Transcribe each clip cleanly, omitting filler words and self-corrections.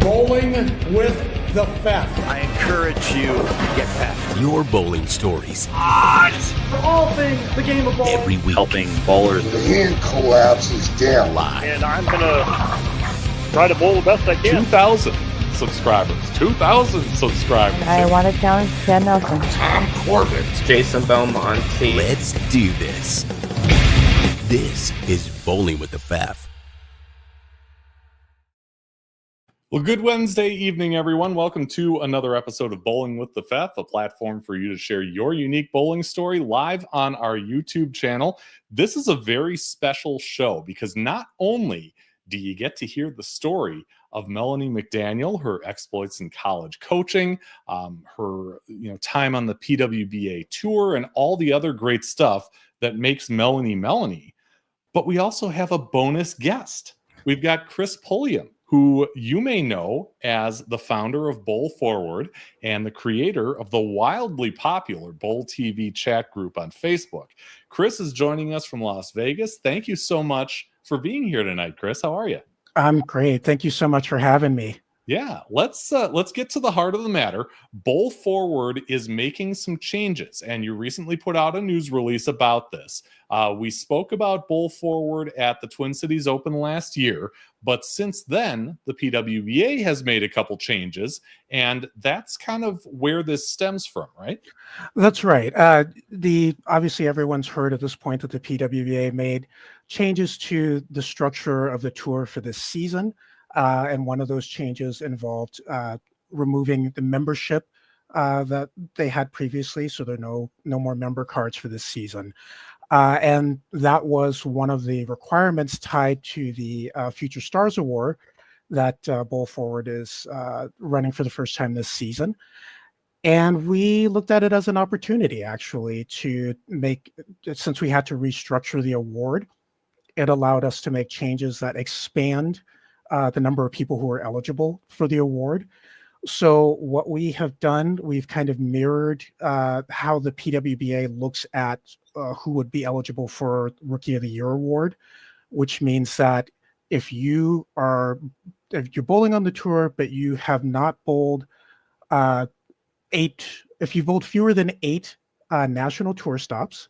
Bowling with the Fef. I encourage you to get Fef. Your bowling stories. For all things the game of bowling. Every week. Helping bowlers. The hand collapses down. Live. And I'm going to try to bowl the best I can. 2,000 subscribers. 2,000 subscribers. I want to challenge Chad Nelson. Tom Corbett. Jason Belmonte. Let's do this. This is Bowling with the Fef. Well, good Wednesday evening, everyone. Welcome to another episode of Bowling with the Fef, a platform for you to share your unique bowling story live on our YouTube channel. This is a very special show because not only do you get to hear the story of Melanie McDaniel, her exploits in college coaching, her time on the PWBA tour, and all the other great stuff that makes Melanie Melanie, but we also have a bonus guest. We've got Chris Pulliam, who you may know as the founder of Bowl Forward and the creator of the wildly popular BowlTV chat group on Facebook. Chris is joining us from Las Vegas. Thank you so much for being here tonight, Chris. How are you? I'm great. Thank you so much for having me. Yeah, let's get to the heart of the matter. Bowl Forward is making some changes, and you recently put out a news release about this. We spoke about Bowl Forward at the Twin Cities Open last year, but since then, the PWBA has made a couple changes, and that's kind of where this stems from, right? That's right. Obviously everyone's heard at this point that the PWBA made changes to the structure of the tour for this season. And one of those changes involved removing the membership that they had previously. So there are no more member cards for this season. And that was one of the requirements tied to the Future Stars Award that Bowl Forward is running for the first time this season. And we looked at it as an opportunity, actually, to make, since we had to restructure the award, it allowed us to make changes that expand the number of people who are eligible for the award. So what we have done, we've kind of mirrored how the PWBA looks at who would be eligible for Rookie of the Year award, which means that if you're bowling on the tour, but you have not bowled if you've bowled fewer than 8 national tour stops,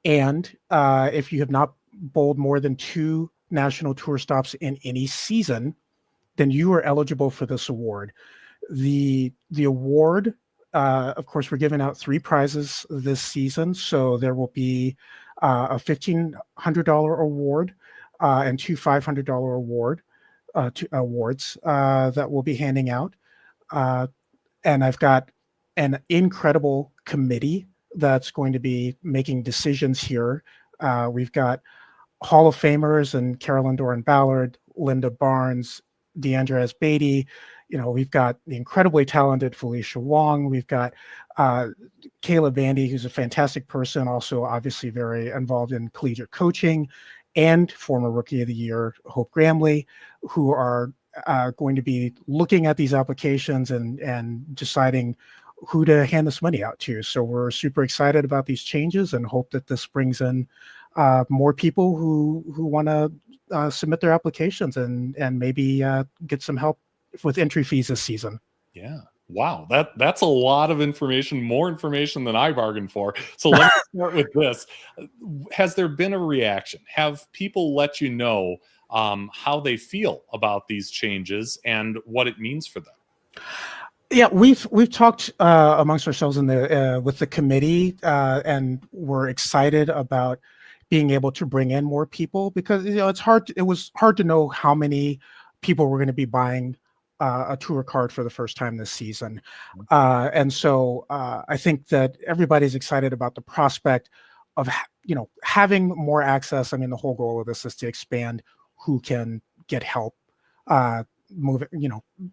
and if you have not bowled more than 2 national tour stops in any season, then you are eligible for this award. The award, of course, we're giving out 3 prizes this season. So there will be a $1,500 award and 2 $500 awards that we'll be handing out. And I've got an incredible committee that's going to be making decisions here. We've got Hall of Famers and Carolyn Doran-Ballard, Linda Barnes, Deandra Beatty. We've got the incredibly talented Felicia Wong. We've got Kayla Vandy, who's a fantastic person, also obviously very involved in collegiate coaching, and former Rookie of the Year, Hope Gramley, who are going to be looking at these applications and deciding who to hand this money out to. So we're super excited about these changes and hope that this brings in more people who want to submit their applications and maybe get some help with entry fees this season. Yeah. Wow. That's a lot of information, more information than I bargained for. So let's start with this. Has there been a reaction? Have people let you know how they feel about these changes and what it means for them? Yeah, we've talked amongst ourselves with the committee, and we're excited about being able to bring in more people because it was hard to know how many people were going to be buying a tour card for the first time this season. And so I think that everybody's excited about the prospect of having more access. I mean, the whole goal of this is to expand who can get help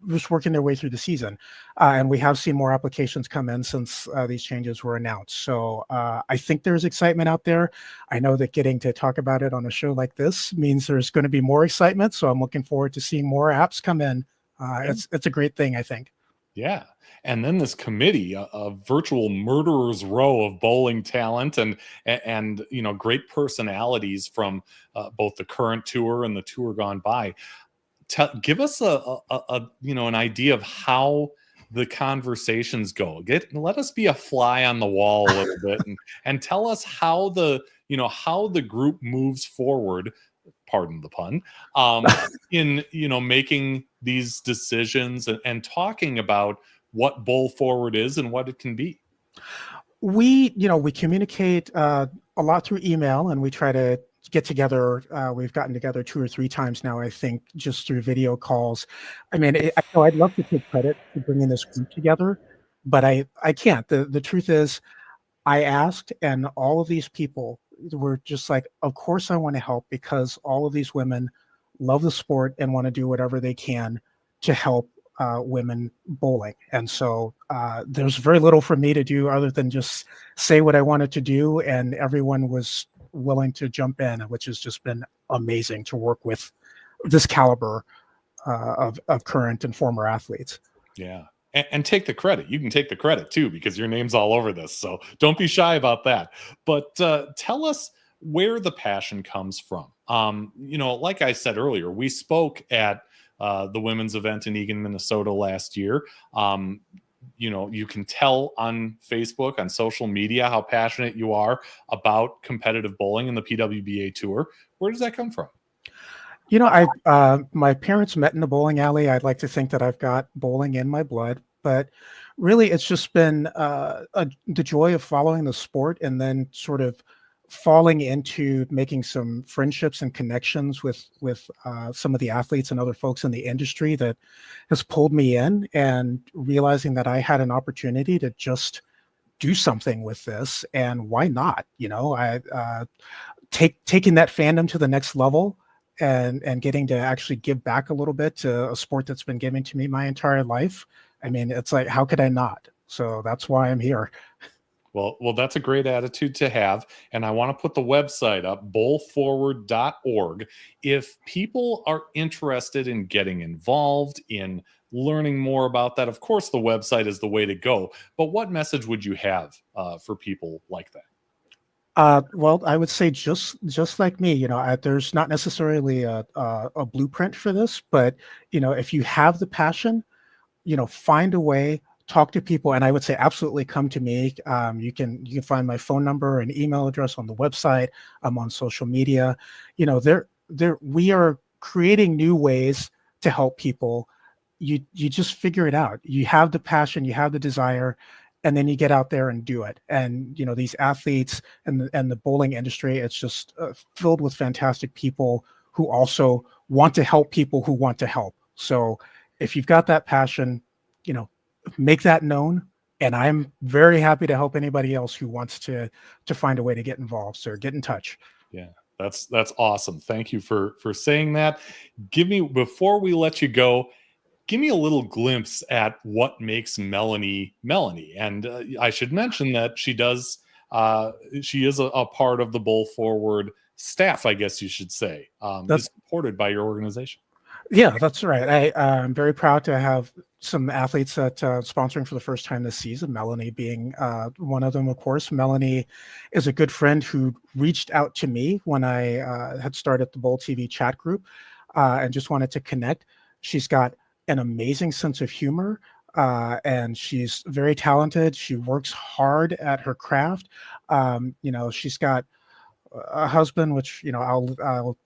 just working their way through the season. And we have seen more applications come in since these changes were announced. So I think there's excitement out there. I know that getting to talk about it on a show like this means there's going to be more excitement. So I'm looking forward to seeing more apps come in. It's a great thing, I think. Yeah. And then this committee, a virtual murderer's row of bowling talent and great personalities from both the current tour and the tour gone by. give us a an idea of how the conversations go. Let us be a fly on the wall a little bit and tell us how the group moves forward, pardon the pun, in making these decisions and talking about what Bowl Forward is and what it can be. We communicate a lot through email, and we try to get together. We've gotten together 2 or 3 times now, I think, just through video calls. I mean, I know I'd love to take credit for bringing this group together, but I can't. The truth is, I asked, and all of these people were just like, of course I want to help, because all of these women love the sport and want to do whatever they can to help women bowling. And so there's very little for me to do other than just say what I wanted to do, and everyone was willing to jump in, which has just been amazing to work with this caliber of current and former athletes. Yeah. And take the credit. You can take the credit too, because your name's all over this. So don't be shy about that. But tell us where the passion comes from. Like I said earlier, we spoke at the women's event in Eagan, Minnesota last year. You can tell on Facebook, on social media, how passionate you are about competitive bowling and the PWBA tour. Where does that come from? My parents met in a bowling alley. I'd like to think that I've got bowling in my blood, but really it's just been the joy of following the sport, and then sort of falling into making some friendships and connections with some of the athletes and other folks in the industry that has pulled me in, and realizing that I had an opportunity to just do something with this, and why not? I taking that fandom to the next level, and getting to actually give back a little bit to a sport that's been given to me my entire life. I mean, it's like, how could I not? So that's why I'm here. Well, that's a great attitude to have. And I want to put the website up, bowlforward.org. If people are interested in getting involved, in learning more about that, of course, the website is the way to go. But what message would you have for people like that? Well, I would say just like me, there's not necessarily a blueprint for this, but if you have the passion, find a way, talk to people, and I would say absolutely come to me. You can find my phone number and email address on the website. I'm on social media. We are creating new ways to help people. You just figure it out. You have the passion, you have the desire, and then you get out there and do it. And these athletes and the bowling industry, it's just filled with fantastic people who also want to help people who want to help. So if you've got that passion, make that known. And I'm very happy to help anybody else who wants to find a way to get involved. So get in touch. Yeah, that's awesome. Thank you for saying that. Before we let you go, give me a little glimpse at what makes Melanie. And I should mention that she is a part of the Bowl Forward staff, I guess you should say. That's supported by your organization. Yeah, that's right. I'm very proud to have some athletes that sponsoring for the first time this season, Melanie being one of them, of course. Melanie is a good friend who reached out to me when I had started the BowlTV chat group and just wanted to connect. She's got an amazing sense of humor, and she's very talented. She works hard at her craft. She's got a husband, which I'll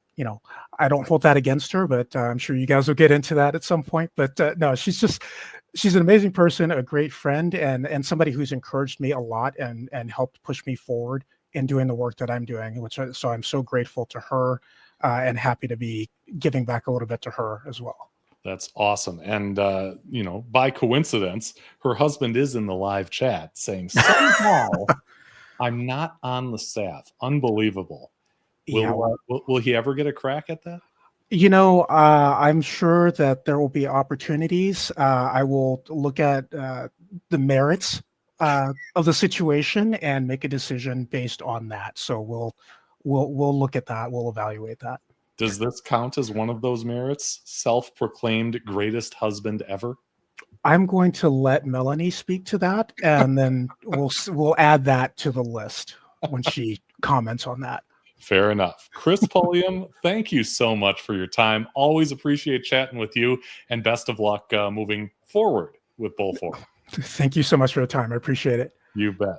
I don't hold that against her, but I'm sure you guys will get into that at some point. But no, she's an amazing person, a great friend, and somebody who's encouraged me a lot and helped push me forward in doing the work that I'm doing. So I'm so grateful to her and happy to be giving back a little bit to her as well. That's awesome. And, by coincidence, her husband is in the live chat saying, somehow I'm not on the staff. Unbelievable. Will he ever get a crack at that? I'm sure that there will be opportunities. I will look at the merits of the situation and make a decision based on that. So we'll look at that. We'll evaluate that. Does this count as one of those merits? Self-proclaimed greatest husband ever? I'm going to let Melanie speak to that, and then we'll add that to the list when she comments on that. Fair enough. Chris Pulliam, thank you so much for your time. Always appreciate chatting with you, and best of luck moving forward with Bowl Forward. Thank you so much for the time. I appreciate it. You bet.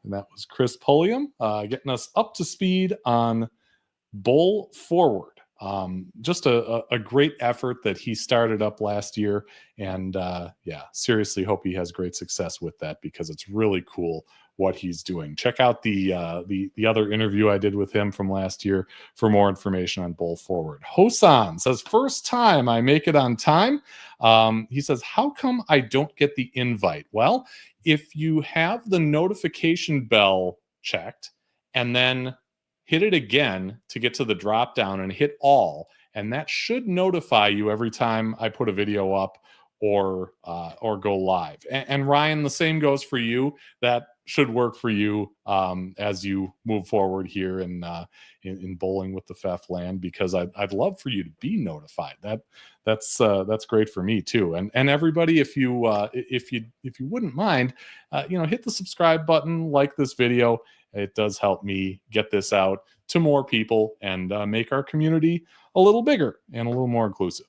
And that was Chris Pulliam getting us up to speed on Bowl Forward. Just a great effort that he started up last year. And seriously hope he has great success with that, because it's really cool what he's doing. Check out the other interview I did with him from last year for more information on Bowl Forward. Hosan says, first time I make it on time. He says, how come I don't get the invite? Well, if you have the notification bell checked and then hit it again to get to the drop down and hit all, and that should notify you every time I put a video up or go live. And Ryan, the same goes for you. That should work for you as you move forward here in Bowling with the FEF land, because I'd love for you to be notified. That's great for me too. And everybody, if you wouldn't mind, hit the subscribe button, like this video. It does help me get this out to more people and make our community a little bigger and a little more inclusive.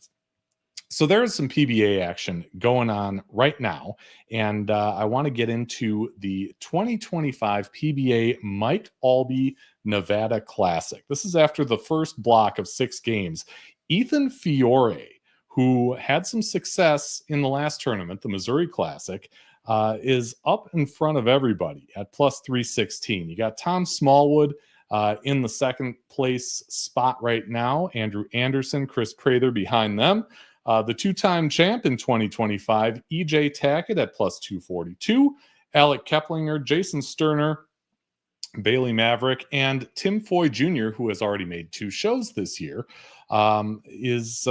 So there is some PBA action going on right now, and I want to get into the 2025 PBA Mike Albee Nevada Classic. This is after the first block of 6 games. Ethan Fiore, who had some success in the last tournament, the Missouri Classic, is up in front of everybody at plus 316. You got Tom Smallwood in the second place spot right now. Andrew Anderson, Chris Prather behind them. The two-time champ in 2025, EJ Tackett at plus 242, Alec Keplinger, Jason Sterner, Bailey Maverick, and Tim Foy Jr., who has already made 2 shows this year, is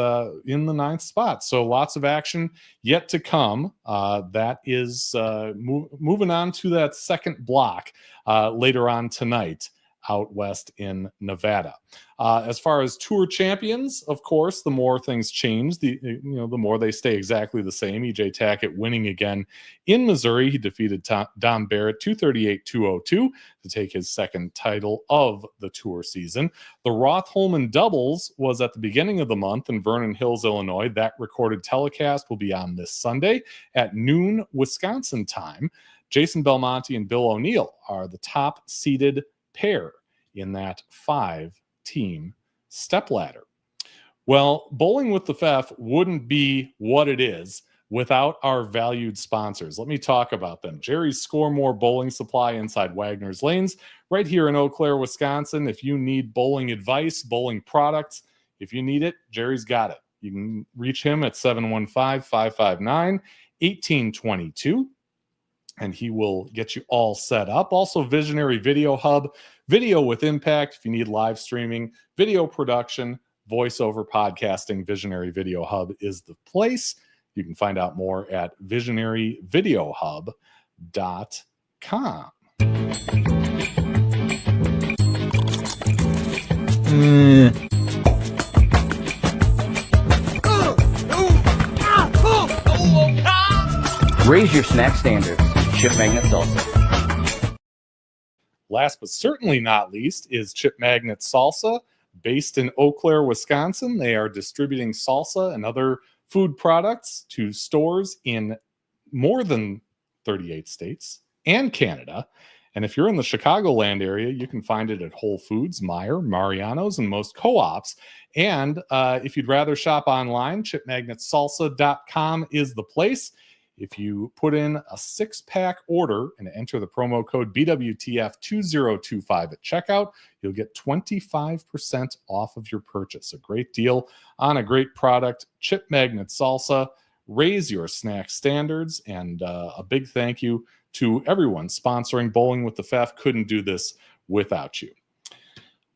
in the 9th spot. So lots of action yet to come. That is moving on to that second block later on tonight out west in Nevada. As far as tour champions, of course, the more things change, the more they stay exactly the same. EJ Tackett winning again in Missouri. He defeated Dom Barrett 238-202 to take his second title of the tour season. The Roth-Holman doubles was at the beginning of the month in Vernon Hills, Illinois. That recorded telecast will be on this Sunday at noon Wisconsin time. Jason Belmonte and Bill O'Neill are the top seeded pair in that 5-team stepladder. Well, Bowling with the FEF wouldn't be what it is without our valued sponsors. Let me talk about them. Jerry's Score More Bowling Supply inside Wagner's Lanes, right here in Eau Claire, Wisconsin. If you need bowling advice, bowling products, if you need it, Jerry's got it. You can reach him at 715-559-1822. And he will get you all set up. Also, Visionary Video Hub, video with impact. If you need live streaming, video production, voiceover podcasting, Visionary Video Hub is the place. You can find out more at visionaryvideohub.com. Raise your snack standards. Chip Magnet Salsa. Last but certainly not least is Chip Magnet Salsa, based in Eau Claire, Wisconsin. They are distributing salsa and other food products to stores in more than 38 states and Canada. And if you're in the Chicagoland area, you can find it at Whole Foods, Meijer, Mariano's, and most co-ops. And if you'd rather shop online, chipmagnetsalsa.com is the place. If you put in a 6-pack order and enter the promo code BWTF2025 at checkout, you'll get 25% off of your purchase. A great deal on a great product. Chip Magnet Salsa. Raise your snack standards. And a big thank you to everyone sponsoring Bowling with the FEF. Couldn't do this without you.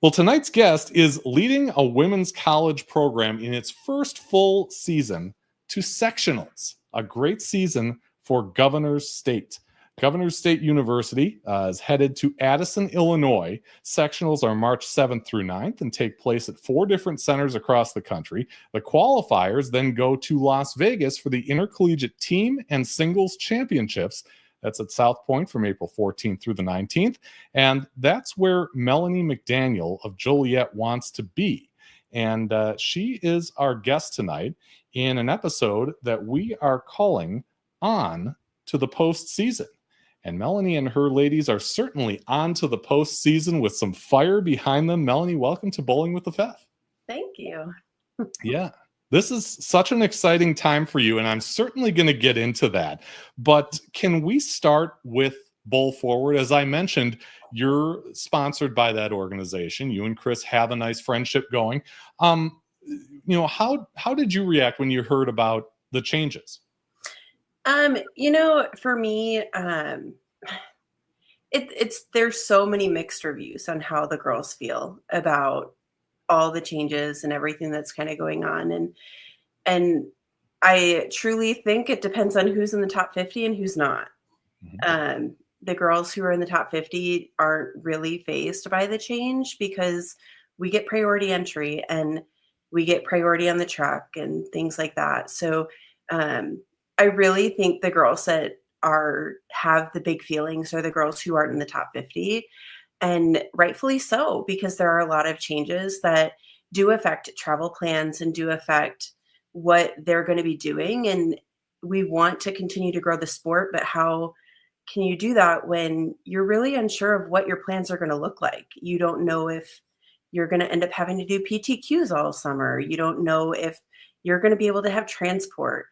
Well, tonight's guest is leading a women's college program in its first full season to sectionals. A great season for Governors State. Governors State University is headed to Addison, Illinois. Sectionals are March 7th through 9th and take place at 4 different centers across the country. The qualifiers then go to Las Vegas for the Intercollegiate Team and Singles Championships. That's at South Point from April 14th through the 19th. And that's where Melanie McDaniel of Joliet wants to be. And she is our guest tonight in an episode that we are calling On to the Postseason. And Melanie and her ladies are certainly on to the postseason with some fire behind them. Melanie, welcome to Bowling with the Fef. Thank you. Yeah, this is such an exciting time for you, and I'm certainly going to get into that. But can we start with Bowl Forward? As I mentioned, you're sponsored by that organization. You and Chris have a nice friendship going. How did you react when you heard about the changes? For me, there's so many mixed reviews on how the girls feel about all the changes and everything that's kind of going on. And I truly think it depends on who's in the top 50 and who's not. Mm-hmm. The girls who are in the top 50 aren't really fazed by the change because we get priority entry and we get priority on the truck and things like that. So, I really think the girls that have the big feelings are the girls who aren't in the top 50, and rightfully so, because there are a lot of changes that do affect travel plans and do affect what they're going to be doing. And we want to continue to grow the sport, but how can you do that when you're really unsure of what your plans are going to look like? You don't know if you're going to end up having to do PTQs all summer. You don't know if you're going to be able to have transport.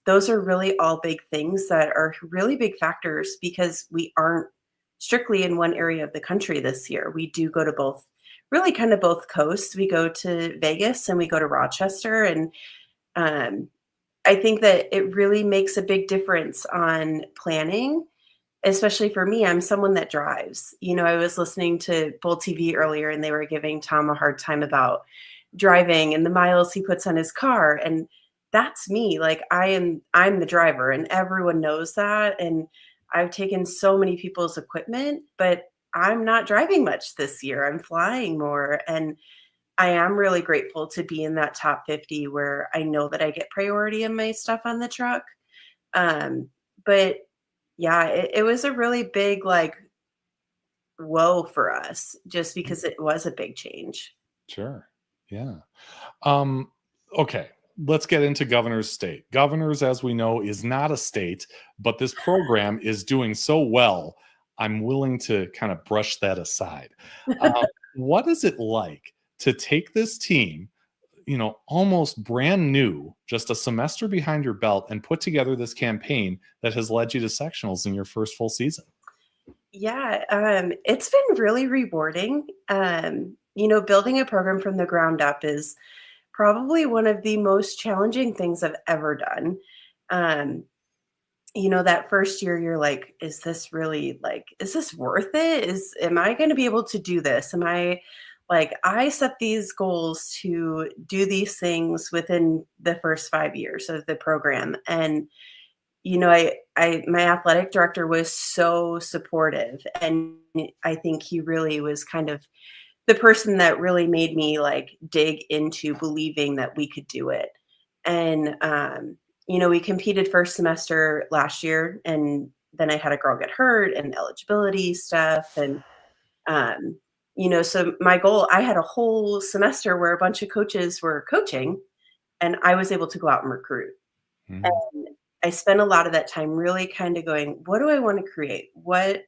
Those are really all big things that are really big factors because we aren't strictly in one area of the country this year. We do go to both coasts. We go to Vegas and we go to Rochester. And I think that it really makes a big difference on planning, especially for me. I'm someone that drives. I was listening to BowlTV earlier and they were giving Tom a hard time about driving and the miles he puts on his car. And that's me. Like I'm the driver and everyone knows that. And I've taken so many people's equipment, but I'm not driving much this year. I'm flying more. And I am really grateful to be in that top 50 where I know that I get priority in my stuff on the truck. But yeah, it was a really big, whoa for us just because it was a big change. Sure. Yeah. Okay. Let's get into Governors State. Governors, as we know, is not a state, but this program is doing so well, I'm willing to kind of brush that aside. What is it like to take this team, almost brand new, just a semester behind your belt, and put together this campaign that has led you to sectionals in your first full season? Yeah, it's been really rewarding. Building a program from the ground up is probably one of the most challenging things I've ever done. That first year you're like, is this really is this worth it? Am I going to be able to do this? Am I I set these goals to do these things within the first 5 years of the program. And, my athletic director was so supportive. And I think he really was kind of the person that really made me dig into believing that we could do it. And, we competed first semester last year and then I had a girl get hurt and eligibility stuff. And, so my goal, I had a whole semester where a bunch of coaches were coaching and I was able to go out and recruit. Mm-hmm. And I spent a lot of that time really kind of going, what do I want to create? What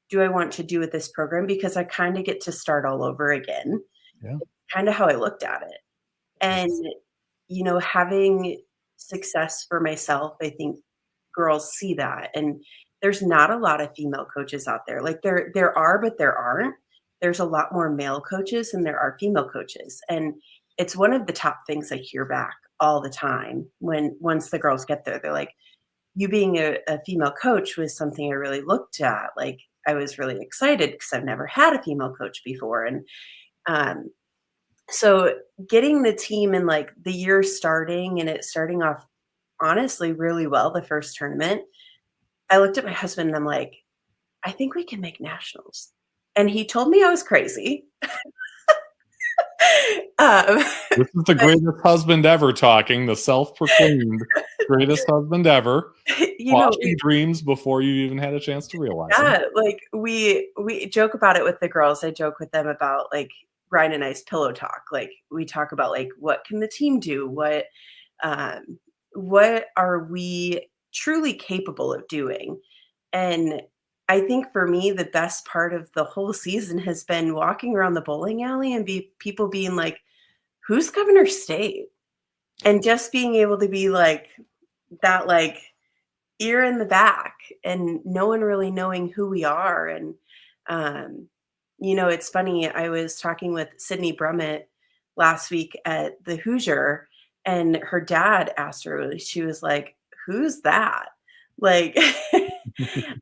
do I want to do with this program? Because I kind of get to start all over again. Yeah. Kind of how I looked at it. And, having success for myself, I think girls see that. And there's not a lot of female coaches out there. There are, but there aren't. There's a lot more male coaches than there are female coaches. And it's one of the top things I hear back all the time once the girls get there. They're like, you being a female coach was something I really looked at. I was really excited because I've never had a female coach before. And so getting the team in the year starting and it starting off honestly really well, the first tournament, I looked at my husband and I'm like, I think we can make nationals. And he told me I was crazy. This is the greatest husband ever talking, the self-proclaimed. greatest husband ever. You know, Crushing dreams before you even had a chance to realize yeah, it. like we joke about it with the girls. I joke with them about like Ryan and I's pillow talk. Like we talk about like what can the team do? What are we truly capable of doing? And I think for me, the best part of the whole season has been walking around the bowling alley and people being like, who's Governor State? And just being able to be like that, like ear in the back and no one really knowing who we are. And, you know, it's funny. I was talking with Sydney Brummett last week at the Hoosier, and her dad asked her, she was like, who's that? Like,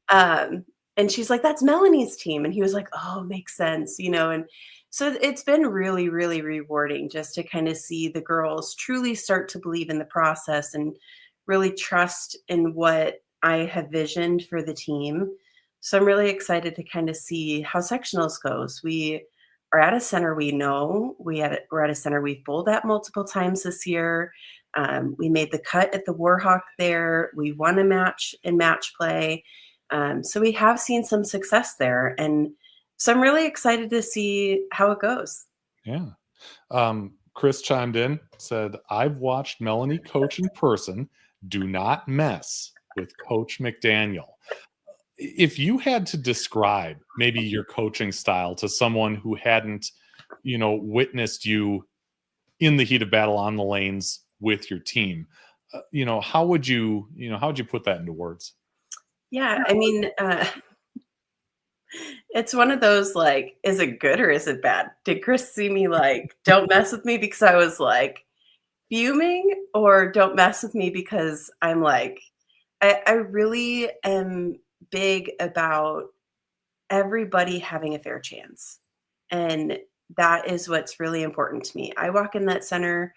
and she's like, that's Melanie's team. And he was like, oh, makes sense, you know? And so it's been really, really rewarding just to kind of see the girls truly start to believe in the process and really trust in what I have visioned for the team. So I'm really excited to kind of see how sectionals goes. We are at a center we know. We're at a center we've bowled at multiple times this year. We made the cut at the Warhawk there. We won a match in match play. So we have seen some success there. And so I'm really excited to see how it goes. Yeah. Chris chimed in, said, I've watched Melanie coach in person. Do not mess with Coach McDaniel. If you had to describe maybe your coaching style to someone who hadn't, you know, witnessed you in the heat of battle on the lanes with your team, you know, how would you put that into words? Yeah, I mean, it's one of those like, is it good or is it bad? Did Chris see me like, don't mess with me because I was like fuming, or don't mess with me because I'm like, I really am big about everybody having a fair chance. And that is what's really important to me. I walk in that center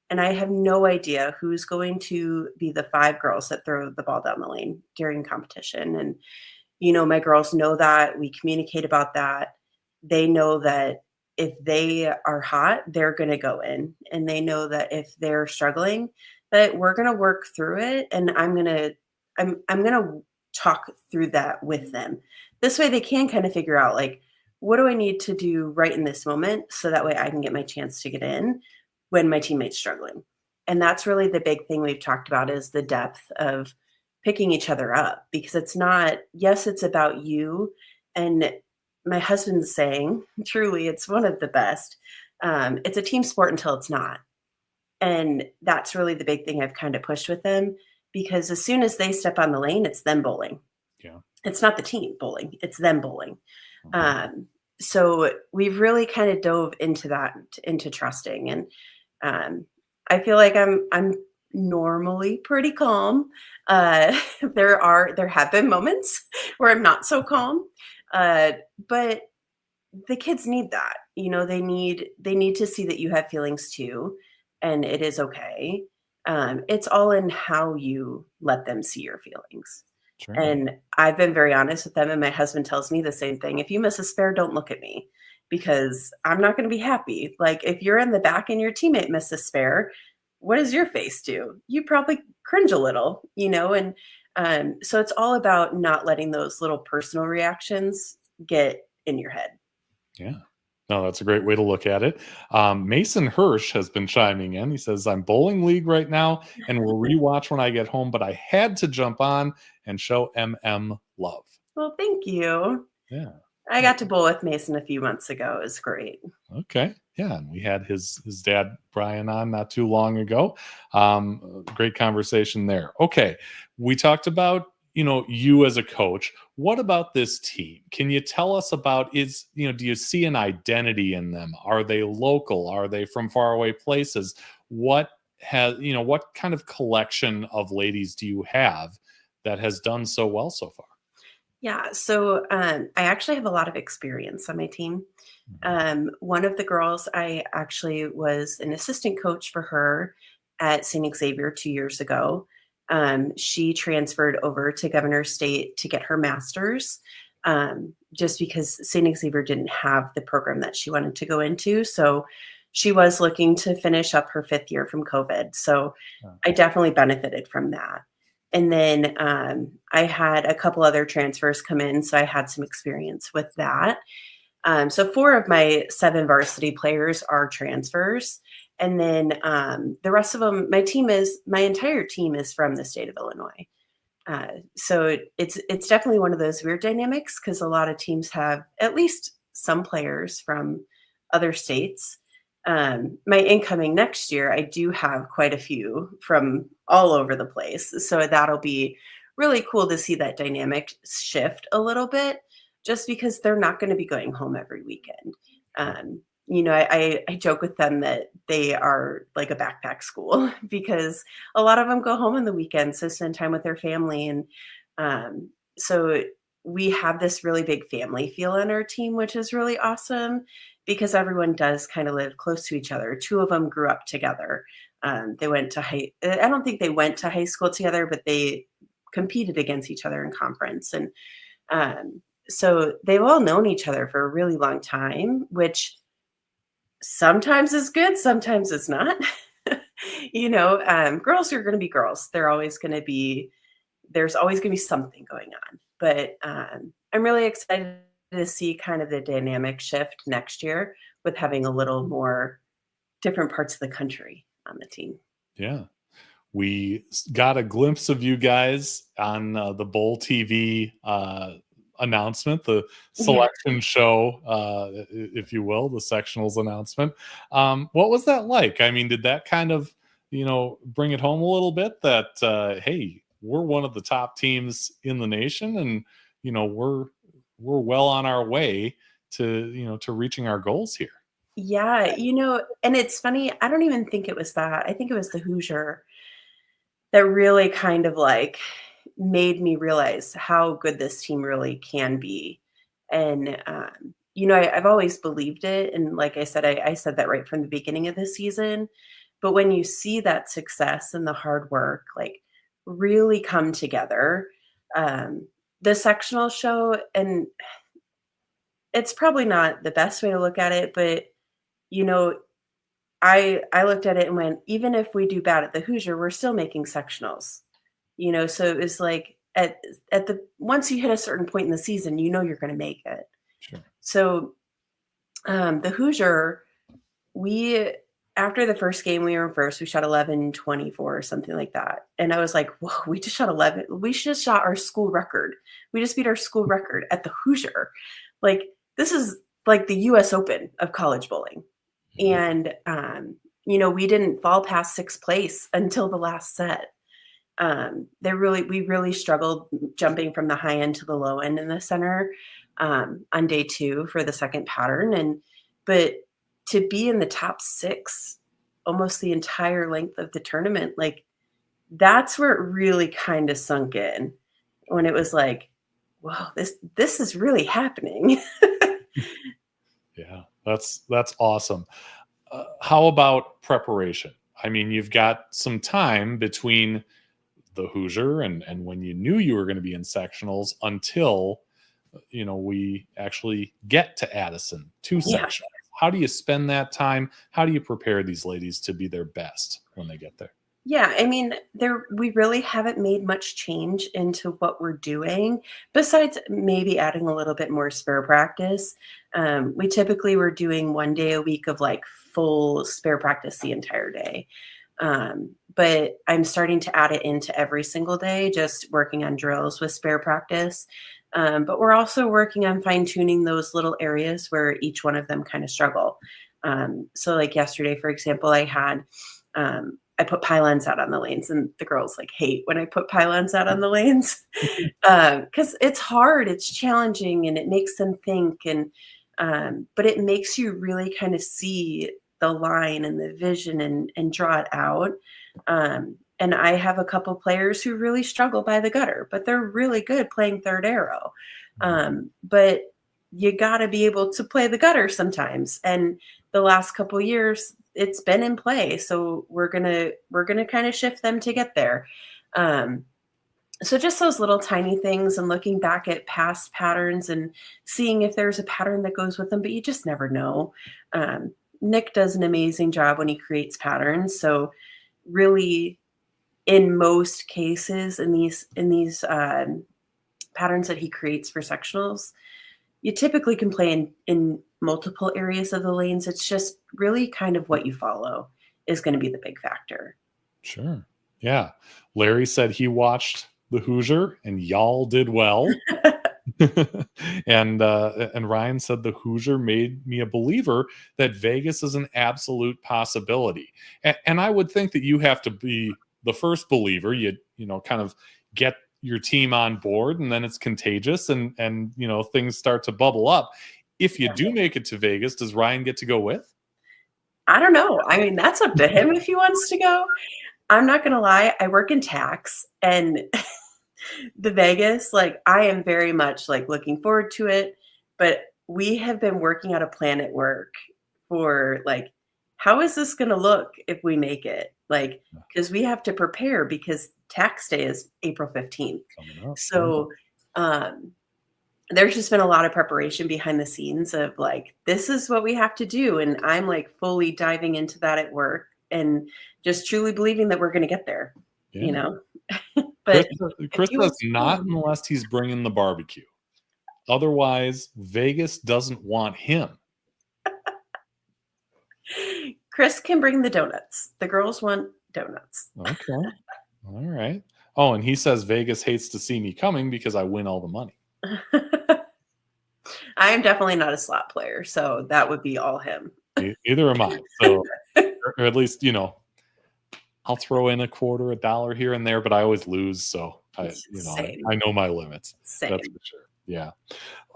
and I have no idea who's going to be the 5 girls that throw the ball down the lane during competition. And, you know, my girls know that. We communicate about that. They know that if they are hot, they're going to go in. And they know that if they're struggling, that we're going to work through it. And I'm going to talk through that with them. This way they can kind of figure out like, what do I need to do right in this moment so that way I can get my chance to get in when my teammate's struggling. And that's really the big thing we've talked about, is the depth of picking each other up, because it's not, yes, it's about you. And my husband's saying, truly, it's one of the best. It's a team sport until it's not. And that's really the big thing I've kind of pushed with them, because as soon as they step on the lane, it's them bowling. Yeah. It's not the team bowling, it's them bowling. So we've really kind of dove into that, into trusting. And I feel like I'm normally pretty calm. There have been moments where I'm not so calm, but the kids need that. You know, they need to see that you have feelings too, and it is okay. It's all in how you let them see your feelings. Sure. And I've been very honest with them, and my husband tells me the same thing. If you miss a spare, don't look at me, because I'm not going to be happy. Like if you're in the back and your teammate misses a spare, what does your face do? You probably cringe a little, you know? And so it's all about not letting those little personal reactions get in your head. Yeah. No, that's a great way to look at it. Mason Hirsch has been chiming in. He says, I'm bowling league right now and will rewatch when I get home, but I had to jump on and show MM love. Well, thank you. Yeah. I got to bowl with Mason a few months ago. It was great. Okay. Yeah. And we had his dad, Brian, on not too long ago. Great conversation there. Okay. We talked about, you know, you as a coach. What about this team? Can you tell us about, do you see an identity in them? Are they local? Are they from faraway places? What kind of collection of ladies do you have that has done so well so far? Yeah. So I actually have a lot of experience on my team. One of the girls, I actually was an assistant coach for her at St. Xavier 2 years ago. She transferred over to Governors State to get her master's, just because St. Xavier didn't have the program that she wanted to go into. So she was looking to finish up her 5th year from COVID. So I definitely benefited from that. And then I had a couple other transfers come in, so I had some experience with that. So 4 of my 7 varsity players are transfers. And then the rest of them, my entire team is from the state of Illinois. So it's definitely one of those weird dynamics because a lot of teams have at least some players from other states. My incoming next year, I do have quite a few from all over the place. So that'll be really cool to see that dynamic shift a little bit, just because they're not going to be going home every weekend. I joke with them that they are like a backpack school because a lot of them go home on the weekends to spend time with their family. And so we have this really big family feel on our team, which is really awesome because everyone does kind of live close to each other. 2 of them grew up together. They went to I don't think they went to high school together, but they competed against each other in conference. And so they've all known each other for a really long time, which sometimes is good, sometimes it's not. Girls are going to be girls. There's always going to be something going on. But I'm really excited to see kind of the dynamic shift next year with having a little more different parts of the country on the team. Yeah. We got a glimpse of you guys on the BowlTV announcement, the selection show, if you will, the sectionals announcement. What was that like? I mean, did that kind of, bring it home a little bit that, hey, we're one of the top teams in the nation and, we're well on our way to, to reaching our goals here? Yeah. And it's funny. I don't even think it was that. I think it was the Hoosier that really kind of like made me realize how good this team really can be. And, I've always believed it. And like I said, I said that right from the beginning of the season. But when you see that success and the hard work, like really come together, the sectional show, and it's probably not the best way to look at it, but, I looked at it and went, even if we do bad at the Hoosier, we're still making sectionals. So it was like once you hit a certain point in the season, you're going to make it. Sure. So the Hoosier, after the first game we were in first, we shot 11-24 or something like that. And I was like, whoa, we just shot 11. We just shot our school record. We just beat our school record at the Hoosier. Like, this is like the US Open of college bowling. And, we didn't fall past 6th place until the last set. We really struggled jumping from the high end to the low end in the center on day 2 for the second pattern. But to be in the top 6 almost the entire length of the tournament, like that's where it really kind of sunk in when it was like, wow, this is really happening. Yeah, that's awesome. How about preparation? I mean, you've got some time between the Hoosier and when you knew you were going to be in sectionals until, we actually get to Addison, 2 sectionals. How do you spend that time? How do you prepare these ladies to be their best when they get there? Yeah, I mean, we really haven't made much change into what we're doing, besides maybe adding a little bit more spare practice. We typically were doing 1 day a week of like full spare practice the entire day. But I'm starting to add it into every single day, just working on drills with spare practice. But we're also working on fine-tuning those little areas where each one of them kind of struggle. So like yesterday, for example, I put pylons out on the lanes, and the girls like hate when I put pylons out on the lanes because it's hard, it's challenging, and it makes them think. But it makes you really kind of see the line and the vision and draw it out. And I have a couple players who really struggle by the gutter, but they're really good playing third arrow. But you got to be able to play the gutter sometimes. And the last couple years, it's been in play. So we're gonna kind of shift them to get there. So just those little tiny things and looking back at past patterns and seeing if there's a pattern that goes with them, but you just never know. Nick does an amazing job when he creates patterns. So really, in most cases, in these patterns that he creates for sectionals, you typically can play in multiple areas of the lanes. It's just really kind of what you follow is going to be the big factor. Sure. Yeah. Larry said he watched the Hoosier and y'all did well. and Ryan said the Hoosier made me a believer that Vegas is an absolute possibility. And I would think that you have to be the first believer. You know, kind of get your team on board, and then it's contagious, and you know, things start to bubble up. If you do make it to Vegas, does Ryan get to go with? I don't know. I mean, that's up to him if he wants to go. I'm not going to lie. I work in tax, and the Vegas, like, I am very much like looking forward to it, but we have been working out a plan at work for like, how is this going to look if we make it? Like, because we have to prepare because tax day is April 15th. So there's just been a lot of preparation behind the scenes of like, this is what we have to do. And I'm like fully diving into that at work and just truly believing that we're going to get there, you know? But Chris does not unless he's bringing the barbecue. Otherwise, Vegas doesn't want him. Chris can bring the donuts. The girls want donuts. Okay. All right. Oh, and he says Vegas hates to see me coming because I win all the money. I am definitely not a slot player, so that would be all him. Either am I. So, or at least, you know, I'll throw in a quarter, $1 here and there, but I always lose. So I know my limits. Same. That's for sure. Yeah.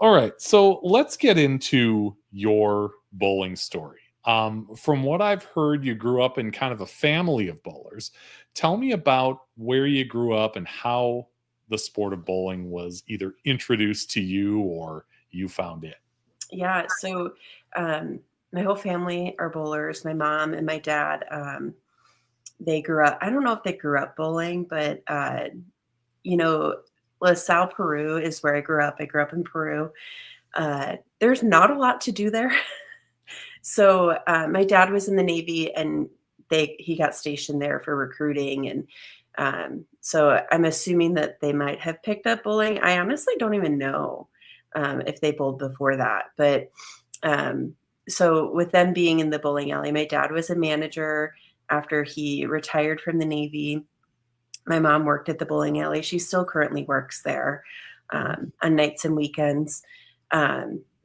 All right. So let's get into your bowling story. From what I've heard, you grew up in kind of a family of bowlers. Tell me about where you grew up and how the sport of bowling was either introduced to you or you found it. Yeah. So my whole family are bowlers. My mom and my dad, they grew up, I don't know if they grew up bowling, but, you know, La Salle, Peru is where I grew up. I grew up in Peru. There's not a lot to do there. So my dad was in the Navy and he got stationed there for recruiting. And so I'm assuming that they might have picked up bowling. I honestly don't even know if they bowled before that. But so with them being in the bowling alley, my dad was a manager after he retired from the Navy. My mom worked at the bowling alley. She still currently works there on nights and weekends.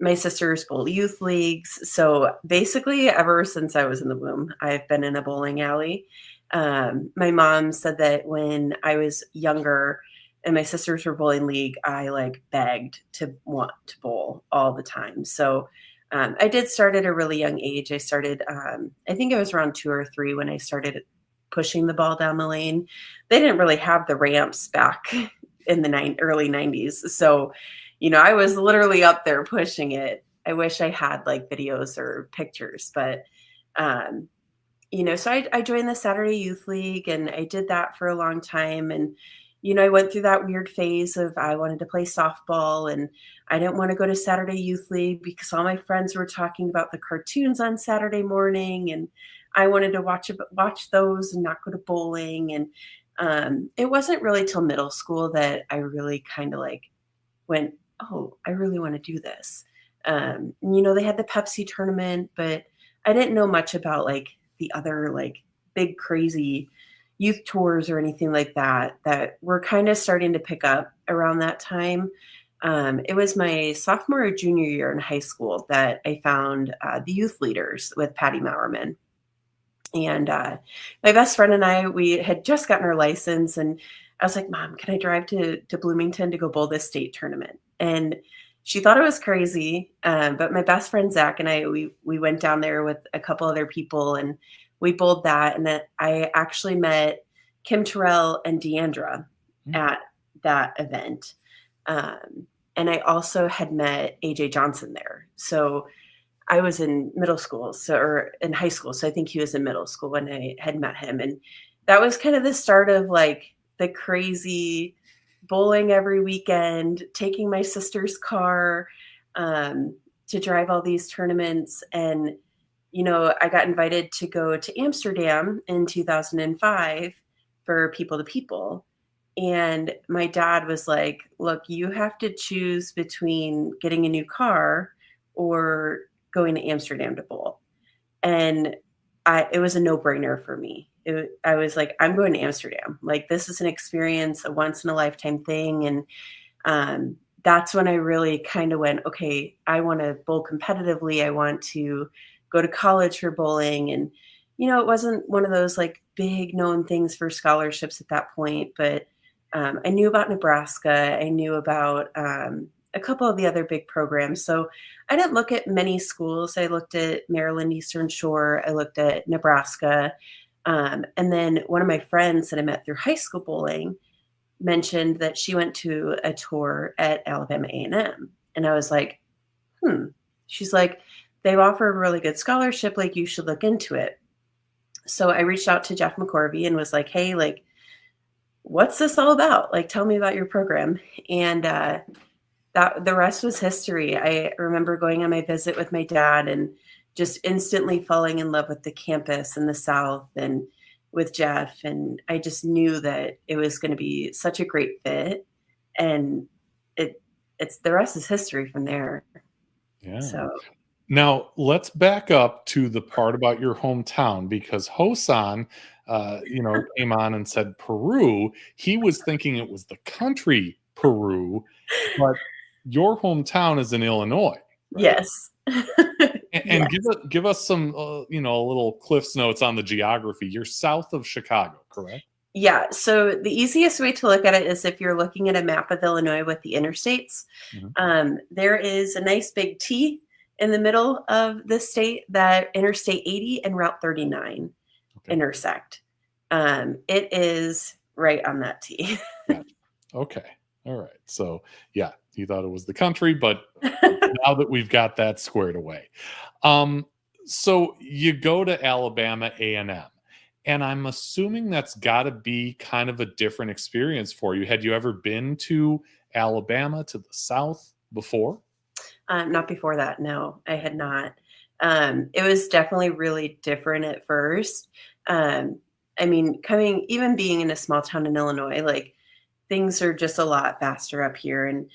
My sisters bowl youth leagues. So basically, ever since I was in the womb, I've been in a bowling alley. My mom said that when I was younger and my sisters were bowling league, I like begged to want to bowl all the time. So I did start at a really young age. I started, I think it was around 2 or 3 when I started pushing the ball down the lane. They didn't really have the ramps back in the early 90s. So, you know, I was literally up there pushing it. I wish I had like videos or pictures, but, you know, so I joined the Saturday Youth League and I did that for a long time. And, you know, I went through that weird phase of I wanted to play softball and I didn't want to go to Saturday Youth League because all my friends were talking about the cartoons on Saturday morning. And I wanted to watch those and not go to bowling. And it wasn't really till middle school that I really kind of like went, oh, I really want to do this. You know, they had the Pepsi tournament, but I didn't know much about like the other like big crazy youth tours or anything like that were kind of starting to pick up around that time. It was my sophomore or junior year in high school that I found the youth leaders with Patty Maurerman. And my best friend and we had just gotten our license and I was like, Mom, can I drive to Bloomington to go bowl this state tournament? And she thought it was crazy. But my best friend, Zach, and I, we went down there with a couple other people and we bowled that. And that I actually met Kim Terrell and Deandra at that event. And I also had met AJ Johnson there. So I was in middle school, or in high school. So I think he was in middle school when I had met him. And that was kind of the start of like the crazy bowling every weekend, taking my sister's car to drive all these tournaments. And I got invited to go to Amsterdam in 2005 for People to People. And my dad was like, look, you have to choose between getting a new car or going to Amsterdam to bowl. And it was a no-brainer for me. I was like, I'm going to Amsterdam. Like, this is an experience, a once in a lifetime thing. And that's when I really kind of went, okay, I want to bowl competitively. I want to go to college for bowling. And, it wasn't one of those like big known things for scholarships at that point, but I knew about Nebraska. I knew about a couple of the other big programs. So I didn't look at many schools. I looked at Maryland Eastern Shore. I looked at Nebraska. And then one of my friends that I met through high school bowling mentioned that she went to a tour at Alabama A&M. And I was like, She's like, they offer a really good scholarship. Like, you should look into it. So I reached out to Jeff McCorvey and was like, hey, like, what's this all about? Like, tell me about your program. And the rest was history. I remember going on my visit with my dad and just instantly falling in love with the campus in the South and with Jeff. And I just knew that it was going to be such a great fit. And it's the rest is history from there. Yeah. So now let's back up to the part about your hometown, because Hosan, came on and said Peru. He was thinking it was the country Peru, but your hometown is in Illinois. Right? Yes. And give us some, a little Cliff's notes on the geography. You're south of Chicago, correct? Yeah. So the easiest way to look at it is if you're looking at a map of Illinois with the interstates. There is a nice big T in the middle of the state that Interstate 80 and Route 39 intersect. It is right on that T. Okay. All right. So yeah, you thought it was the country, but now that we've got that squared away. So you go to Alabama A&M, and I'm assuming that's got to be kind of a different experience for you. Had you ever been to Alabama, to the South before? Not before that. No, I had not. It was definitely really different at first. Even being in a small town in Illinois, like, things are just a lot faster up here. And,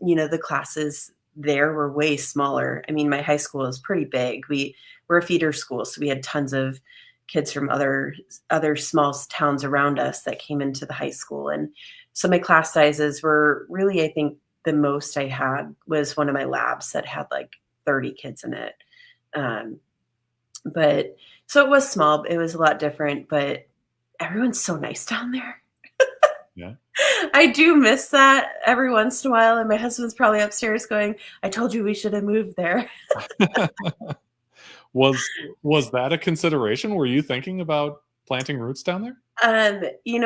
the classes there were way smaller. I mean, my high school is pretty big. We're a feeder school, so we had tons of kids from other small towns around us that came into the high school. And so my class sizes were really, I think, the most I had was one of my labs that had like 30 kids in it. But so it was small. It was a lot different, but everyone's so nice down there. Yeah. I do miss that every once in a while. And my husband's probably upstairs going, I told you we should have moved there. Was that a consideration? Were you thinking about planting roots down there?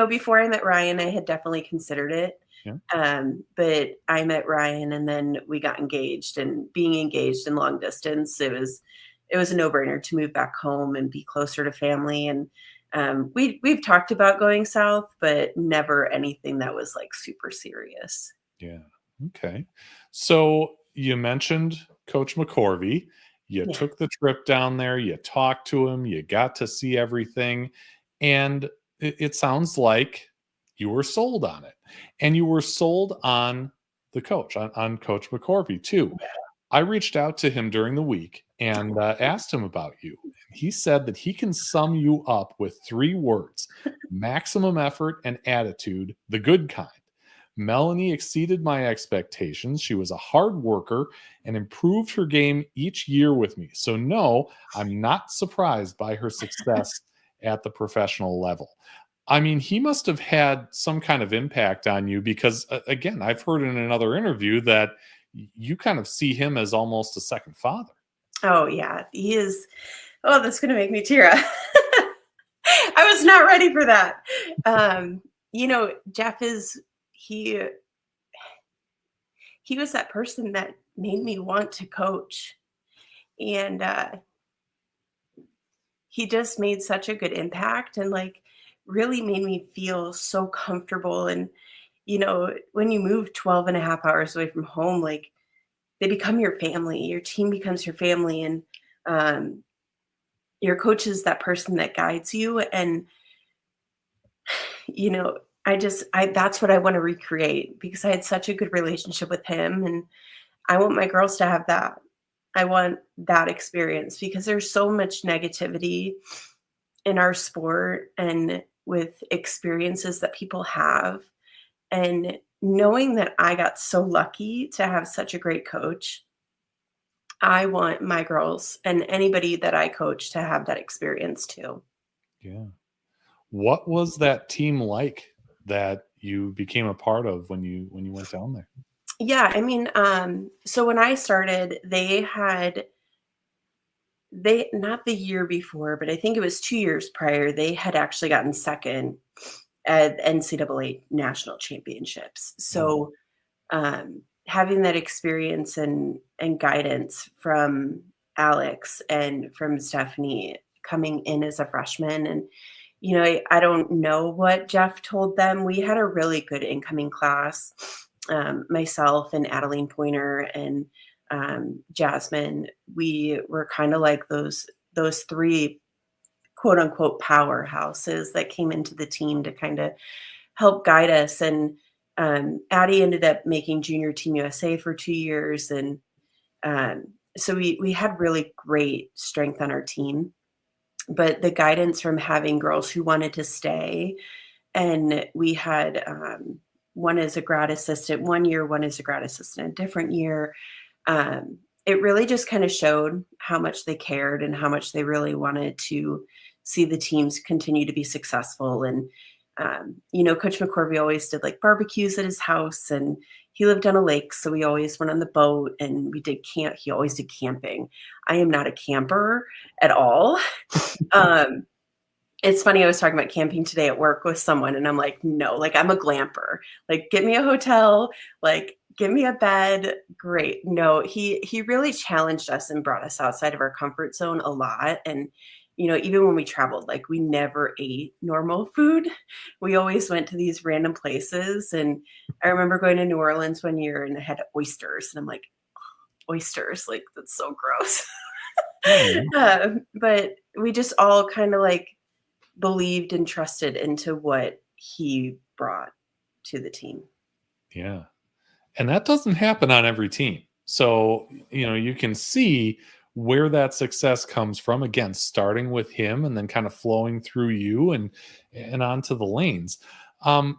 Before I met Ryan, I had definitely considered it. Yeah. But I met Ryan and then we got engaged, and being engaged in long distance, it was a no-brainer to move back home and be closer to family. And we've talked about going south, but never anything that was like super serious. Yeah. Okay. So you mentioned Coach McCorvey. You took the trip down there, you talked to him, you got to see everything. And it sounds like you were sold on it. And you were sold on the coach, on Coach McCorvey too. I reached out to him during the week and asked him about you. He said that he can sum you up with 3 words: maximum effort and attitude, the good kind. Melanie exceeded my expectations. She was a hard worker and improved her game each year with me. So no, I'm not surprised by her success at the professional level. I mean, he must have had some kind of impact on you because, again, I've heard in another interview that you kind of see him as almost a second father. Oh, yeah. He is. Oh, that's going to make me tear up. I was not ready for that. Jeff is, he was that person that made me want to coach. And he just made such a good impact and like really made me feel so comfortable. And, when you move 12 and a half hours away from home, like they become your family, your team becomes your family. And Your coach is that person that guides you. And, that's what I want to recreate, because I had such a good relationship with him, and I want my girls to have that. I want that experience, because there's so much negativity in our sport and with experiences that people have. And knowing that I got so lucky to have such a great coach, I want my girls and anybody that I coach to have that experience too. Yeah. What was that team like that you became a part of when you went down there? Yeah, I mean, so when I started, not the year before, but I think it was 2 years prior, they had actually gotten second at NCAA national championships. So having that experience and guidance from Alex and from Stephanie coming in as a freshman, and I don't know what Jeff told them. We had a really good incoming class. Myself and Adeline Pointer and Jasmine, we were kind of like those three quote unquote powerhouses that came into the team to kind of help guide us. And Addie ended up making Junior Team USA for 2 years. And so we had really great strength on our team. But the guidance from having girls who wanted to stay, and we had one as a grad assistant 1 year, one as a grad assistant a different year. It really just kind of showed how much they cared and how much they really wanted to see the teams continue to be successful. And, Coach McCorvey always did like barbecues at his house, and he lived on a lake. So we always went on the boat and we did camp. He always did camping. I am not a camper at all. It's funny. I was talking about camping today at work with someone, and I'm like, no, like I'm a glamper. Like, get me a hotel, like give me a bed. Great. No, he really challenged us and brought us outside of our comfort zone a lot. And, even when we traveled, like we never ate normal food. We always went to these random places. And I remember going to New Orleans one year and I had oysters, and I'm like, oysters, like that's so gross. But we just all kind of like believed and trusted into what he brought to the team. Yeah. And that doesn't happen on every team. So, you can see where that success comes from, again, starting with him and then kind of flowing through you and onto the lanes.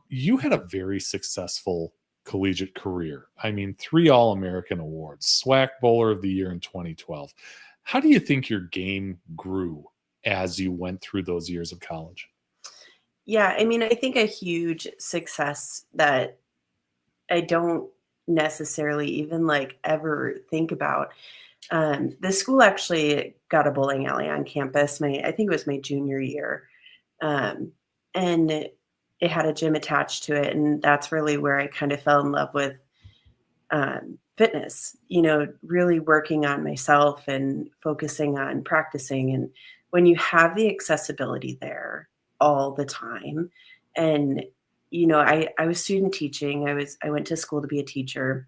You had a very successful collegiate career. I mean, 3 All-American awards, SWAC Bowler of the Year in 2012. How do you think your game grew as you went through those years of college? Yeah, I mean, I think a huge success that I don't necessarily even like ever think about. The school actually got a bowling alley on campus. I think it was my junior year. And it had a gym attached to it. And that's really where I kind of fell in love with fitness, really working on myself and focusing on practicing. And when you have the accessibility there all the time, and I was student teaching. I went to school to be a teacher,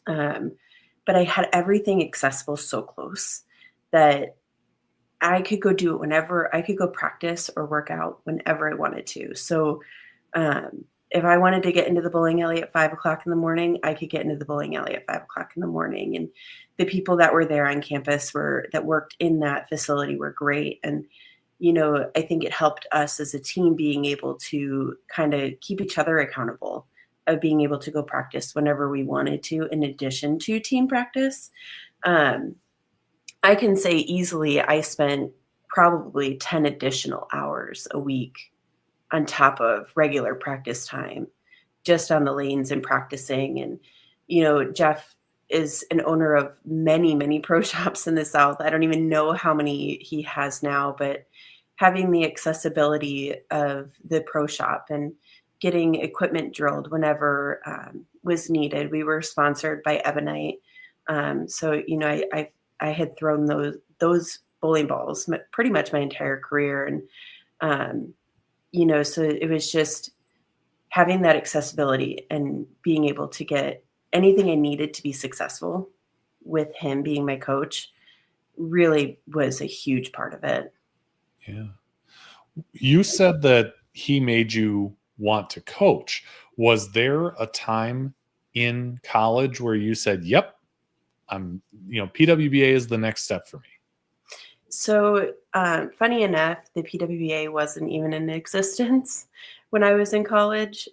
but I had everything accessible so close that I could go do it whenever. I could go practice or work out whenever I wanted to. So if I wanted to get into the bowling alley at 5 o'clock in the morning, I could get into the bowling alley at 5 o'clock in the morning. And the people that were there on campus that worked in that facility were great. And I think it helped us as a team being able to kind of keep each other accountable, of being able to go practice whenever we wanted to, in addition to team practice. I can say easily I spent probably 10 additional hours a week on top of regular practice time, just on the lanes and practicing. And, Jeff is an owner of many, many pro shops in the South. I don't even know how many he has now, but having the accessibility of the pro shop and getting equipment drilled whenever was needed. We were sponsored by Ebonite. So, I had thrown those bowling balls pretty much my entire career. And, so it was just having that accessibility and being able to get anything I needed to be successful with him being my coach. really was a huge part of it. Yeah. You said that he made you want to coach. Was there a time in college where you said, yep, PWBA is the next step for me? So funny enough, the PWBA wasn't even in existence when I was in college.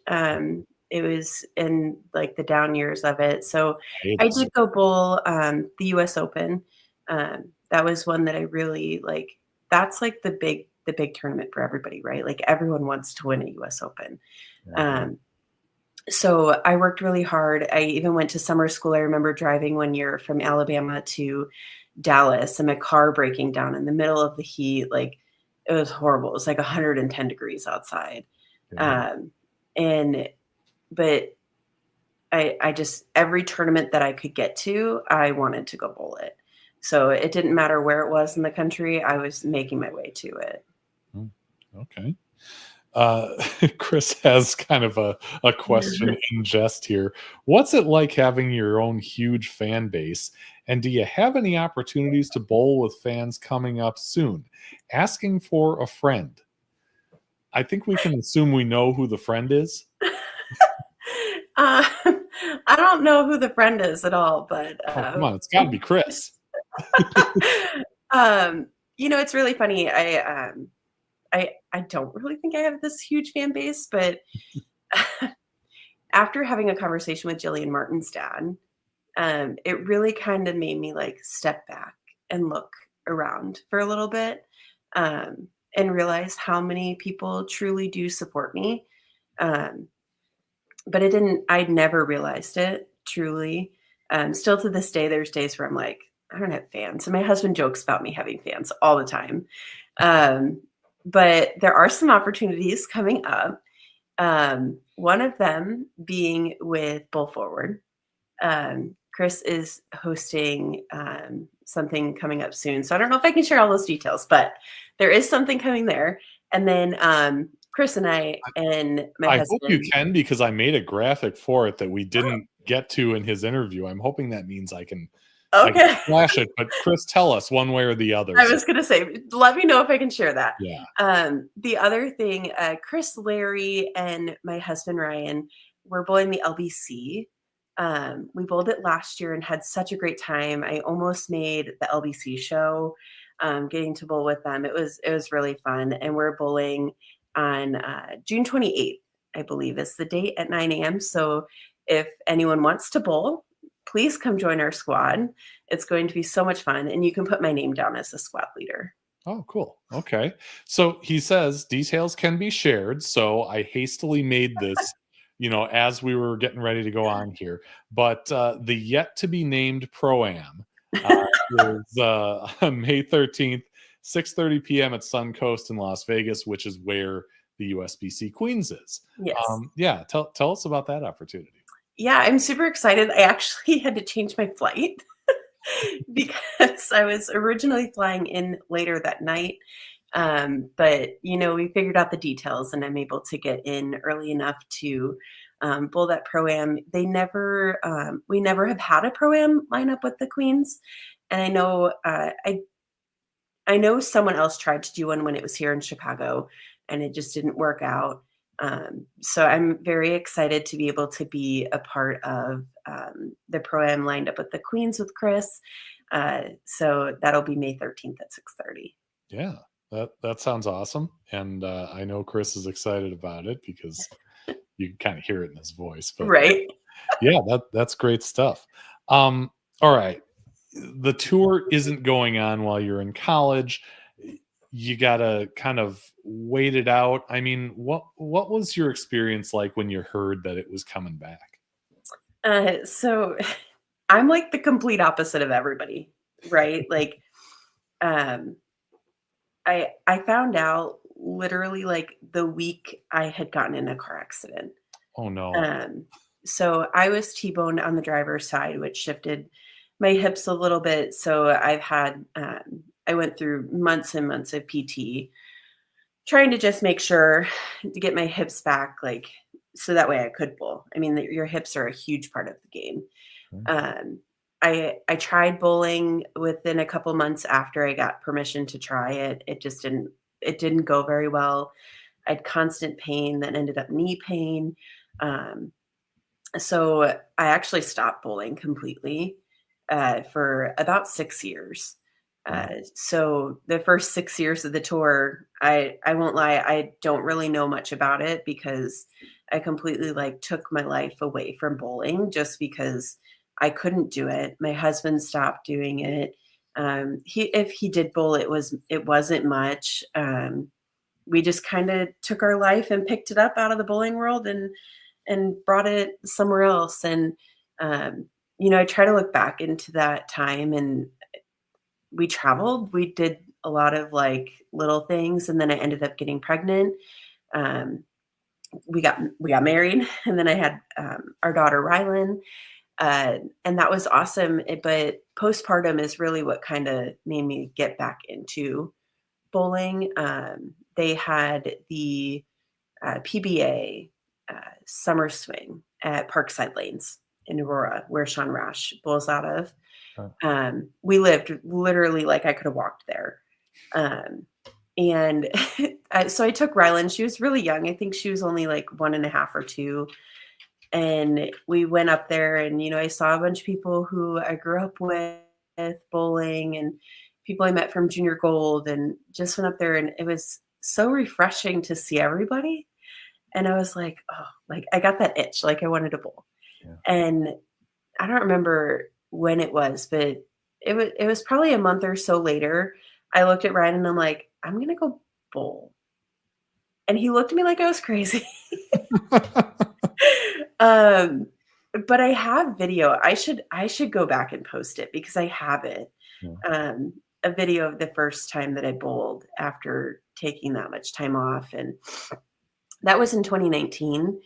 It was in like the down years of it. So I did go bowl the US Open. That was one that I really like. That's like the big tournament for everybody, right? Like everyone wants to win a US Open. So I worked really hard. I even went to summer school. I remember driving one year from Alabama to Dallas and my car breaking down in the middle of the heat. Like it was horrible. It was like 110 degrees outside. But I just, every tournament that I could get to, I wanted to go bowl it. So it didn't matter where it was in the country. I was making my way to it. Okay. Chris has kind of a question in jest here. What's it like having your own huge fan base? And do you have any opportunities to bowl with fans coming up soon? Asking for a friend. I think we can assume we know who the friend is. I don't know who the friend is at all, but come on, it's got to be Chris. It's really funny. I don't really think I have this huge fan base, but after having a conversation with Jillian Martin's dad, it really kind of made me like step back and look around for a little bit and realize how many people truly do support me. But I'd never realized it truly. Still to this day, there's days where I'm like, I don't have fans. And my husband jokes about me having fans all the time. But there are some opportunities coming up. One of them being with Bowl Forward. Chris is hosting something coming up soon. So I don't know if I can share all those details, but there is something coming there. And then Chris and I and my husband. I hope you can, because I made a graphic for it that we didn't get to in his interview. I'm hoping that means I can flash it. But Chris, tell us one way or the other. I was going to say, let me know if I can share that. Yeah. The other thing, Chris, Larry, and my husband, Ryan, were bowling the LBC. We bowled it last year and had such a great time. I almost made the LBC show, getting to bowl with them. It was really fun. And we're bowling on June 28th, I believe is the date at 9 a.m. So if anyone wants to bowl, please come join our squad. It's going to be so much fun. And you can put my name down as the squad leader. Oh, cool. Okay. So he says details can be shared. So I hastily made this, as we were getting ready to go on here. But the yet to be named Pro-Am is on May 13th, 6:30 p.m. at Suncoast in Las Vegas, which is where the USBC Queens is. Yes. Tell us about that opportunity. Yeah, I'm super excited. I actually had to change my flight because I was originally flying in later that night. But, we figured out the details and I'm able to get in early enough to bowl that Pro-Am. We never have had a Pro-Am lineup with the Queens. And I know I know someone else tried to do one when it was here in Chicago and it just didn't work out. So I'm very excited to be able to be a part of the Pro-Am lined up with the Queens with Chris. So that'll be May 13th at 6:30. Yeah, that sounds awesome. And I know Chris is excited about it because you can kind of hear it in his voice. But right. Yeah, that's great stuff. All right. The tour isn't going on while you're in college. You got to kind of wait it out. I mean, what was your experience like when you heard that it was coming back? So I'm like the complete opposite of everybody, right? Like, I found out literally like the week I had gotten in a car accident. Oh no. So I was T-boned on the driver's side, which shifted my hips a little bit. So I've had, I went through months and months of PT trying to just make sure to get my hips back, like, so that way I could bowl. I mean, your hips are a huge part of the game. I tried bowling within a couple months after I got permission to try it. It didn't go very well. I had constant pain that ended up knee pain. So I actually stopped bowling completely for about 6 years. So the first 6 years of the tour, I won't lie, I don't really know much about it because I completely took my life away from bowling just because I couldn't do it. My husband stopped doing it. If he did bowl, it wasn't much. We just kind of took our life and picked it up out of the bowling world and brought it somewhere else. And I try to look back into that time, and we traveled. We did a lot of little things, and then I ended up getting pregnant. We got married, and then I had our daughter Rylan, and that was awesome. But postpartum is really what kind of made me get back into bowling. They had the PBA summer swing at Parkside Lanes in Aurora, where Sean Rash bowls out of. We lived literally I could have walked there. And so I took Rylan. She was really young. I think she was only 1.5 or 2. And we went up there, and, I saw a bunch of people who I grew up with bowling and people I met from Junior Gold, and just went up there, and it was so refreshing to see everybody. And I was like, oh, I got that itch. I wanted to bowl. Yeah. And I don't remember when it was, but it was probably a month or so later. I looked at Ryan and I'm like, I'm going to go bowl. And he looked at me like I was crazy. But I have video. I should go back and post it because I have it. Yeah. A video of the first time that I bowled after taking that much time off. And that was in 2019.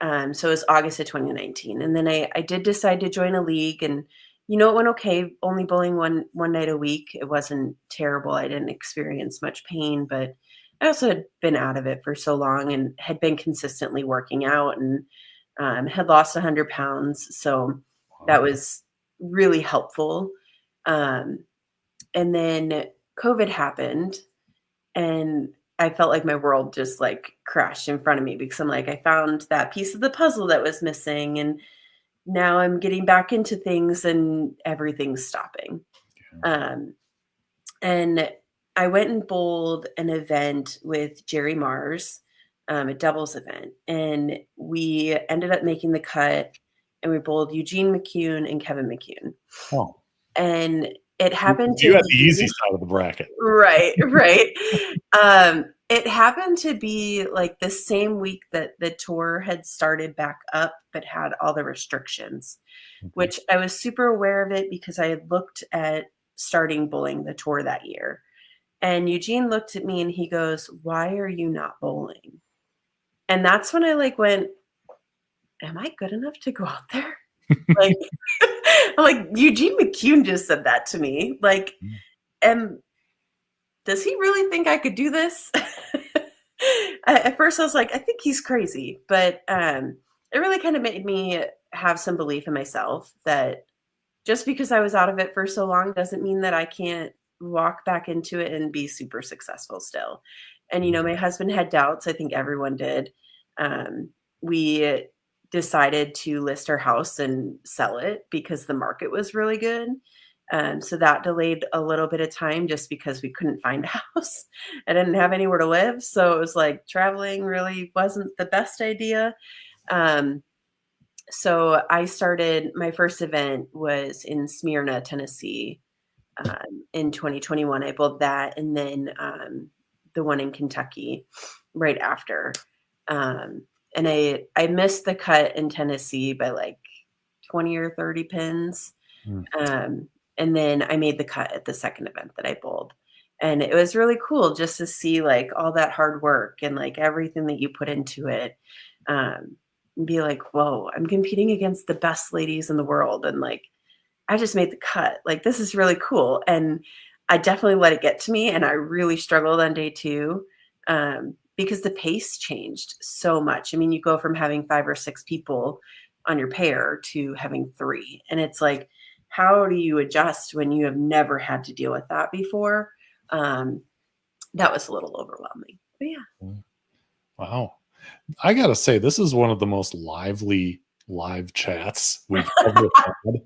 So it was August of 2019. And then I did decide to join a league, and it went okay, only bowling one night a week. It wasn't terrible. I didn't experience much pain, but I also had been out of it for so long and had been consistently working out, and had lost 100 pounds. So that was really helpful. And then COVID happened, and I felt like my world just crashed in front of me because I'm I found that piece of the puzzle that was missing, and now I'm getting back into things and everything's stopping. And I went and bowled an event with Jerry Mars, a doubles event, and we ended up making the cut, and we bowled Eugene McCune and Kevin McCune. Oh. And it happened you had the easy side of the bracket. Right. It happened to be the same week that the tour had started back up, but had all the restrictions, which I was super aware of it because I had looked at starting bowling the tour that year. And Eugene looked at me and he goes, "Why are you not bowling?" And that's when I went, am I good enough to go out there? I'm Eugene McCune just said that to me. Does he really think I could do this? At first I was I think he's crazy, but it really kind of made me have some belief in myself that just because I was out of it for so long doesn't mean that I can't walk back into it and be super successful still. And, my husband had doubts. I think everyone did. We decided to list our house and sell it because the market was really good. So that delayed a little bit of time just because we couldn't find a house. I didn't have anywhere to live. So it was traveling really wasn't the best idea. So I started, my first event was in Smyrna, Tennessee, in 2021. I bowled that, and then the one in Kentucky right after. And I missed the cut in Tennessee by 20 or 30 pins. And then I made the cut at the second event that I bowled. And it was really cool just to see all that hard work and everything that you put into it. And be whoa, I'm competing against the best ladies in the world. And I just made the cut. This is really cool. And I definitely let it get to me. And I really struggled on day 2. Because the pace changed so much. I mean, you go from having 5 or 6 people on your pair to having 3. And it's how do you adjust when you have never had to deal with that before? That was a little overwhelming. But yeah. Wow. I got to say, this is one of the most lively live chats we've ever had.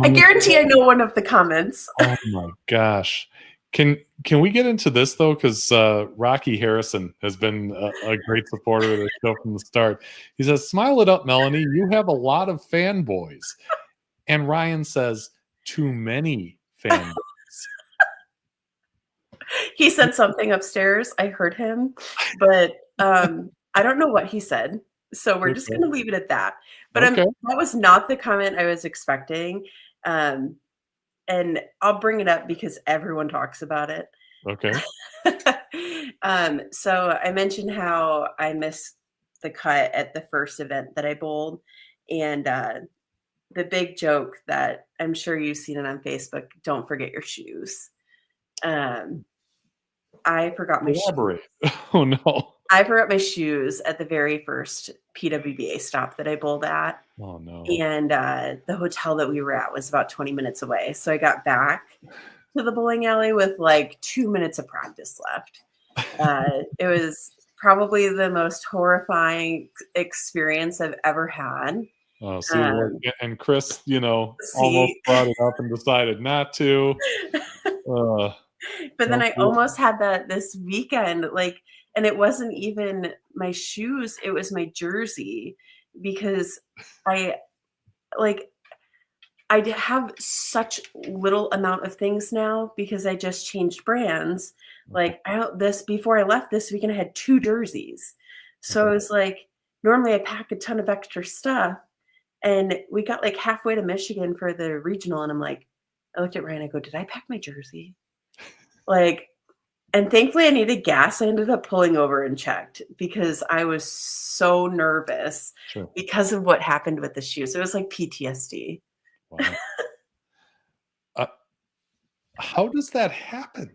I guarantee I know one of the comments. Oh my gosh. Can we get into this though? Because Rocky Harrison has been a great supporter of the show from the start. He says, "Smile it up, Melanie. You have a lot of fanboys." And Ryan says, "Too many fanboys." He said something upstairs. I heard him, but I don't know what he said. So we're just going to leave it at that. But that was not the comment I was expecting. And I'll bring it up because everyone talks about it. Okay. So I mentioned how I missed the cut at the first event that I bowled. And the big joke that I'm sure you've seen it on Facebook, don't forget your shoes. I forgot my shoes. Oh, no. I forgot my shoes at the very first PWBA stop that I bowled at. Oh, no. And the hotel that we were at was about 20 minutes away. So I got back to the bowling alley with like 2 minutes of practice left. It was probably the most horrifying experience I've ever had. Oh, see, and Chris, almost brought it up and decided not to. But then I almost had that this weekend, and it wasn't even my shoes, it was my jersey, because I have such little amount of things now because I just changed brands. Before I left this weekend, I had 2 jerseys. So it was like, normally I pack a ton of extra stuff, and we got like halfway to Michigan for the regional, and I looked at Ryan, I go, did I pack my jersey? And thankfully I needed gas. I ended up pulling over and checked because I was so nervous because of what happened with the shoes. It was like PTSD. Wow. How does that happen?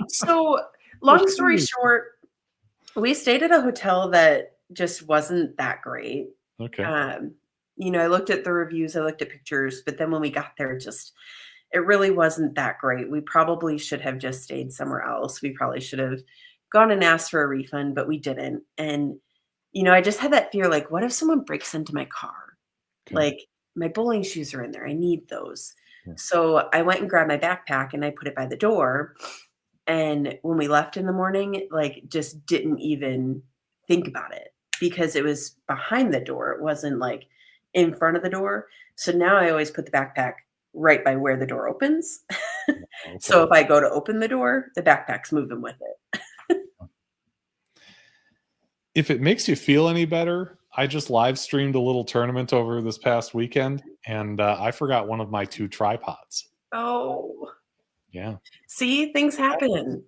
So long story short, we stayed at a hotel that just wasn't that great. Okay. I looked at the reviews, I looked at pictures, but then when we got there, it really wasn't that great. We probably should have just stayed somewhere else. We probably should have gone and asked for a refund, but we didn't. And, I just had that fear, what if someone breaks into my car? Okay. My bowling shoes are in there. I need those. Yeah. So I went and grabbed my backpack and I put it by the door. And when we left in the morning, just didn't even think about it because it was behind the door. It wasn't in front of the door. So now I always put the backpack right by where the door opens. Okay. So if I go to open the door, the backpack's moving with it. If it makes you feel any better, I just live streamed a little tournament over this past weekend, and I forgot one of my 2 tripods. Oh. Yeah. See, things happen.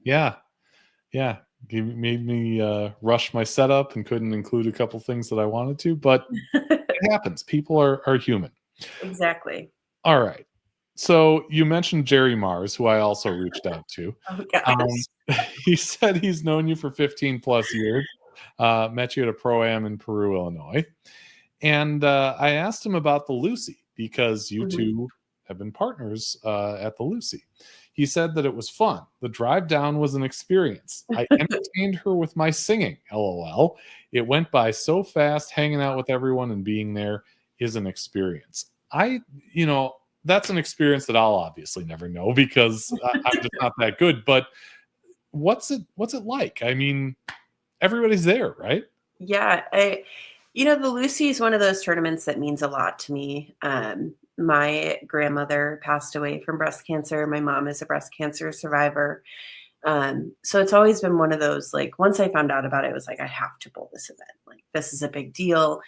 Yeah. It made me rush my setup and couldn't include a couple things that I wanted to, but it happens. People are human. Exactly. All right. So you mentioned Jerry Mars, who I also reached out to. Oh, gosh. He said he's known you for 15 plus years, met you at a Pro-Am in Peru, Illinois. And I asked him about the Lucy because you two have been partners at the Lucy. He said that it was fun. The drive down was an experience. I entertained her with my singing, LOL. It went by so fast. Hanging out with everyone and being there is an experience. That's an experience that I'll obviously never know because I'm just not that good. But what's it like? I mean, everybody's there, right? Yeah. The Lucy is one of those tournaments that means a lot to me. My grandmother passed away from breast cancer. My mom is a breast cancer survivor. So it's always been one of those, once I found out about it, it was I have to bowl this event. This is a big deal.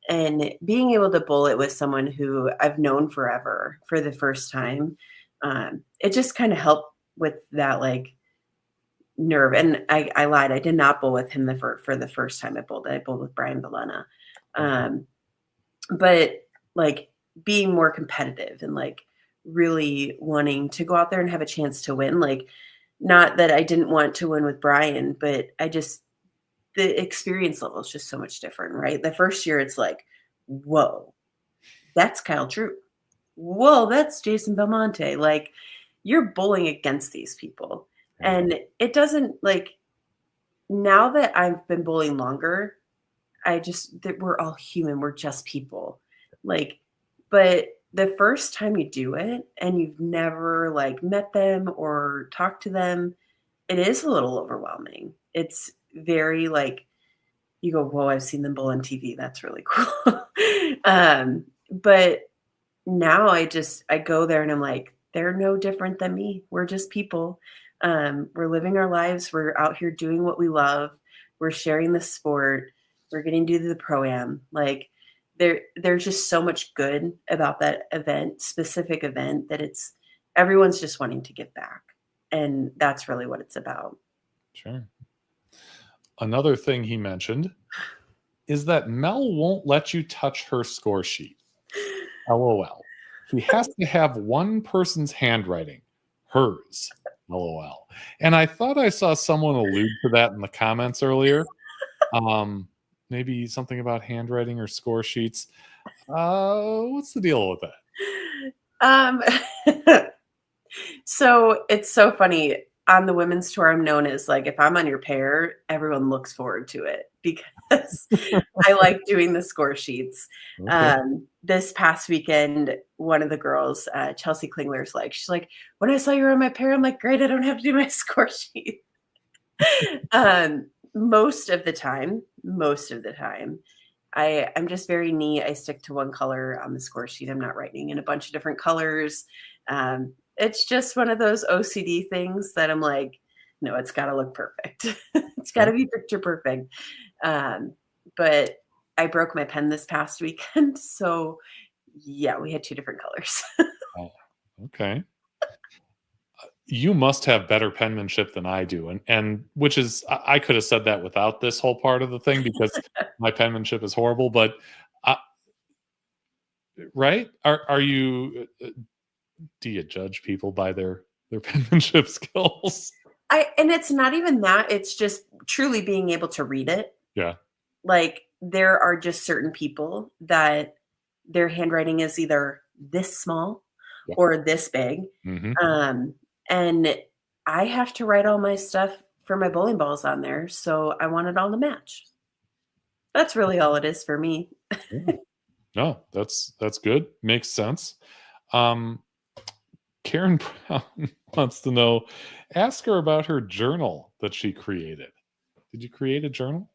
And being able to bowl it with someone who I've known forever for the first time, it just kind of helped with that nerve. And I lied. I did not bowl with him for the first time I bowled. I bowled with Brian Valena. But being more competitive and really wanting to go out there and have a chance to win. Not that I didn't want to win with Brian, but the experience level is just so much different, right? The first year it's whoa, that's Kyle Troop. Whoa, that's Jason Belmonte. Like, you're bowling against these people. And it doesn't, like, now that I've been bowling longer, that we're all human. We're just people. Like, but the first time you do it and you've never like met them or talked to them, it is a little overwhelming. It's very like, you go, whoa, I've seen them bowl on TV. That's really cool. But now I go there and I'm like, they're no different than me. We're just people. We're living our lives. We're out here doing what we love. We're sharing the sport. We're getting to do the pro-am. Like, there's just so much good about that specific event, that everyone's just wanting to give back. And that's really what it's about. Sure. Another thing he mentioned is that Mel won't let you touch her score sheet. LOL. She has to have one person's handwriting, hers. LOL. And I thought I saw someone allude to that in the comments earlier. Maybe something about handwriting or score sheets. What's the deal with that? So it's so funny. On the women's tour, I'm known as like, if I'm on your pair, everyone looks forward to it because I like doing the score sheets. Okay. This past weekend, one of the girls, Chelsea Klingler's she's like, when I saw you were on my pair, I'm like, great, I don't have to do my score sheet. Most of the time, I'm just very neat. I stick to one color on the score sheet. I'm not writing in a bunch of different colors. It's just one of those OCD things that I'm like, no, it's got to look perfect. It's got to be picture perfect. But I broke my pen this past weekend. So yeah, we had 2 different colors. Oh, okay. You must have better penmanship than I do. And which is, I could have said that without this whole part of the thing because my penmanship is horrible, but right? Are you, do you judge people by their penmanship skills? And it's not even that, it's just truly being able to read it. Yeah. Like, there are just certain people that their handwriting is either this small or this big. Mm-hmm. And I have to write all my stuff for my bowling balls on there. So I want it all to match. That's really all it is for me. No, that's good. Makes sense. Karen Brown wants to know, ask her about her journal that she created. Did you create a journal?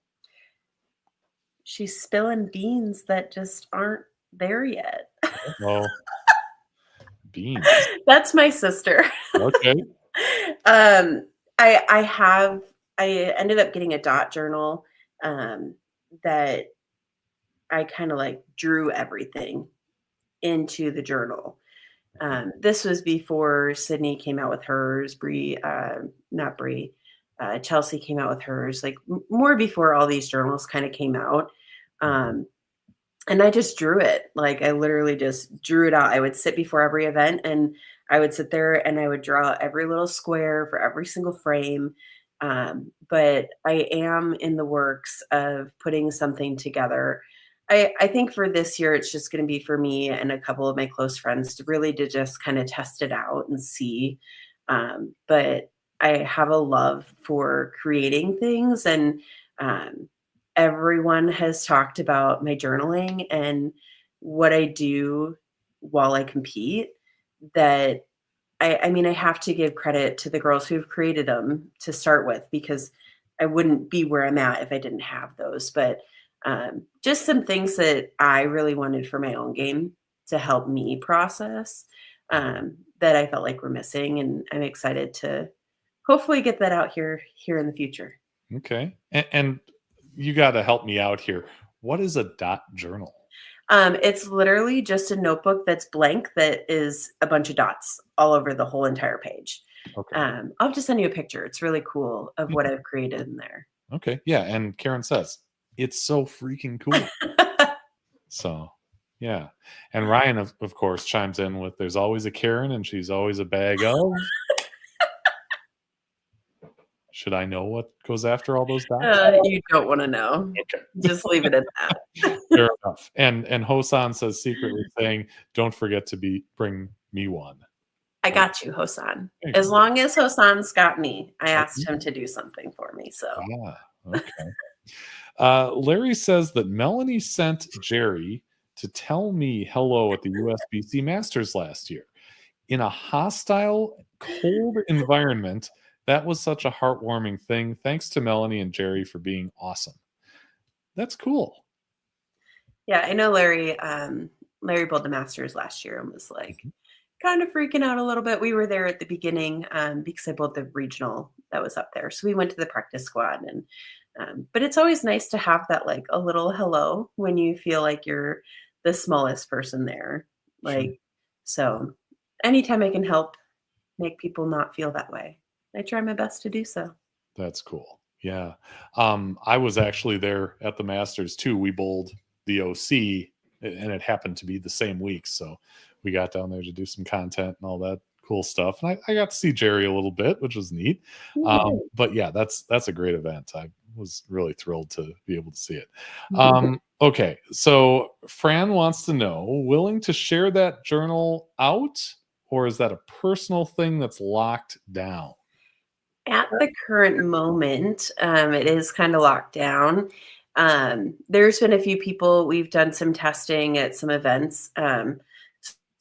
She's spilling beans that just aren't there yet. Oh, beans. That's my sister. Okay. I ended up getting a dot journal that I kind of like drew everything into the journal. This was before Sydney came out with hers, Chelsea came out with hers, like more before all these journals kind of came out. And I just drew it. Like, I literally just drew it out. I would sit before every event and I would sit there and I would draw every little square for every single frame. But I am in the works of putting something together. I think for this year, it's just going to be for me and a couple of my close friends to just kind of test it out and see. But I have a love for creating things, and everyone has talked about my journaling and what I do while I compete. That I mean, I have to give credit to the girls who've created them to start with, because I wouldn't be where I'm at if I didn't have those. But just some things that I really wanted for my own game to help me process that I felt like were missing. And I'm excited to hopefully get that out here in the future. Okay. And you got to help me out here. What is a dot journal? It's literally just a notebook that's blank that is a bunch of dots all over the whole entire page. Okay. I'll just send you a picture. It's really cool of what I've created in there. Okay. Yeah. And Karen says, it's so freaking cool. So, yeah. And Ryan, of course, chimes in with, there's always a Karen and she's always a bag of. Should I know what goes after all those dots? You don't want to know. Okay. Just leave it at that. Fair enough. And Hosan says secretly saying, "Don't forget to bring me one." I got you, Hosan. Thank As you. long as Hosan's got me, I asked him to do something for me. So Okay. Larry says that Melanie sent Jerry to tell me hello at the USBC Masters last year. In a hostile, cold environment, that was such a heartwarming thing. Thanks to Melanie and Jerry for being awesome. That's cool. yeah, I know Larry. Larry bowled the Masters last year and was like kind of freaking out a little bit. We were there at the beginning because I bowled the regional that was up there, so we went to the practice squad. And but it's always nice to have that, like, a little hello when you feel like you're the smallest person there. Like, so anytime I can help make people not feel that way, I try my best to do so. That's cool. Yeah. I was actually there at the Masters too. We bowled the OC and it happened to be the same week. So we got down there to do some content and all that cool stuff. And I got to see Jerry a little bit, which was neat. But yeah, that's a great event. I was really thrilled to be able to see it. Okay. So Fran wants to know, willing to share that journal out, or is that a personal thing that's locked down? At the current moment, it is kind of locked down. There's been a few people, we've done some testing at some events. So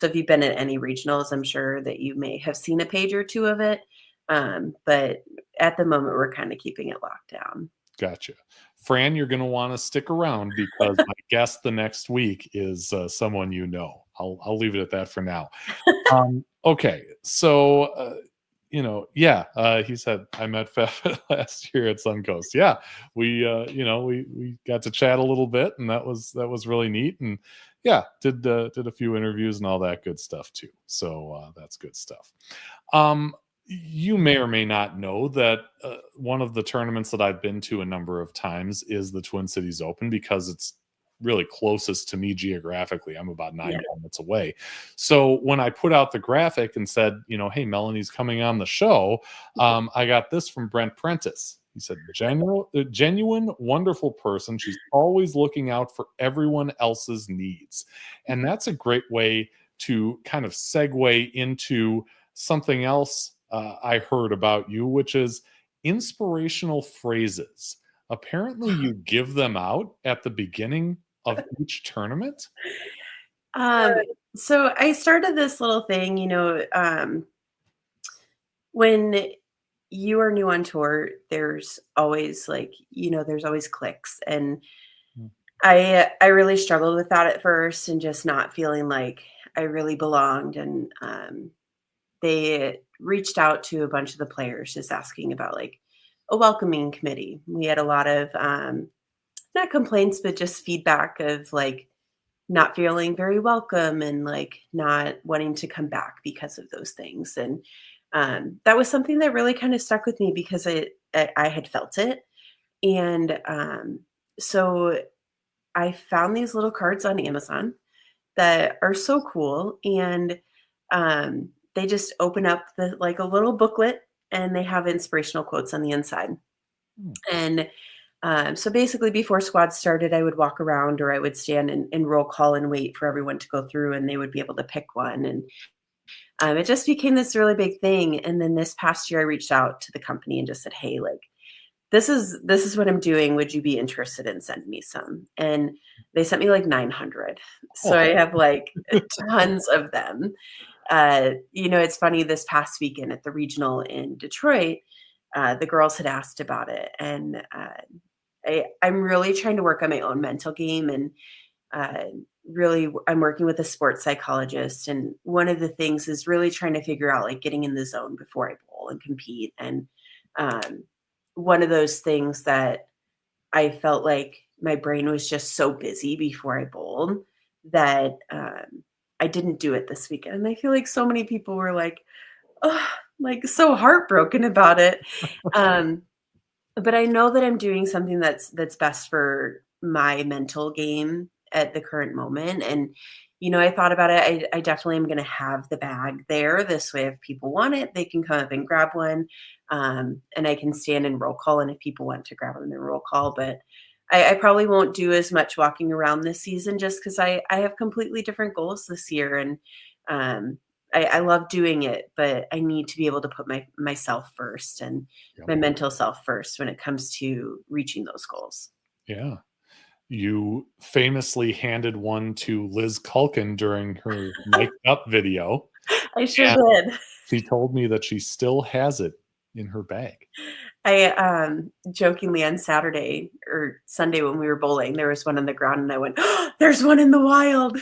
if you've been at any regionals, I'm sure that you may have seen a page or two of it. But at the moment, we're kind of keeping it locked down. Gotcha. Fran, you're going to want to stick around because my guest the next week is someone you know. I'll leave it at that for now. Okay. So, he said, I met Fef last year at Suncoast. Yeah. We got to chat a little bit, and that was really neat. And yeah, did a few interviews and all that good stuff too. So that's good stuff. You may or may not know that one of the tournaments that I've been to a number of times is the Twin Cities Open, because it's really closest to me geographically. I'm about 9 minutes away. So when I put out the graphic and said, hey, Melanie's coming on the show, I got this from Brent Prentice. He said, genuine, wonderful person. She's always looking out for everyone else's needs. And that's a great way to kind of segue into something else I heard about you, which is inspirational phrases. Apparently you give them out at the beginning of each tournament. So I started this little thing, when you are new on tour, there's always there's always clicks. And I really struggled with that at first, and just not feeling like I really belonged. And they reached out to a bunch of the players just asking about like a welcoming committee. We had a lot of not complaints, but just feedback of like not feeling very welcome and like not wanting to come back because of those things. And that was something that really kind of stuck with me because I had felt it. And so I found these little cards on Amazon that are so cool. And they just open up like a little booklet, and they have inspirational quotes on the inside. And so basically before squad started, I would walk around, or I would stand and roll call and wait for everyone to go through, and they would be able to pick one. And it just became this really big thing. And then this past year I reached out to the company and just said, hey, like, this is what I'm doing. Would you be interested in sending me some? And they sent me like 900. So I have like tons of them. It's funny, this past weekend at the regional in Detroit, the girls had asked about it. And I'm really trying to work on my own mental game. And really, I'm working with a sports psychologist. And one of the things is really trying to figure out like getting in the zone before I bowl and compete. And one of those things that I felt like my brain was just so busy before I bowled that I didn't do it this weekend. And I feel like so many people were like, oh, like so heartbroken about it. But I know that I'm doing something that's best for my mental game at the current moment. And, I thought about it. I definitely am going to have the bag there. This way, if people want it, they can come up and grab one. and I can stand in roll call, and if people want to grab them in roll call, but I probably won't do as much walking around this season just because I have completely different goals this year, and I love doing it, but I need to be able to put myself first and my mental self first when it comes to reaching those goals. Yeah. You famously handed one to Liz Culkin during her Mic'd Up video. I sure did. She told me that she still has it in her bag. I jokingly on Saturday or Sunday when we were bowling, there was one on the ground, and I went, "Oh, there's one in the wild."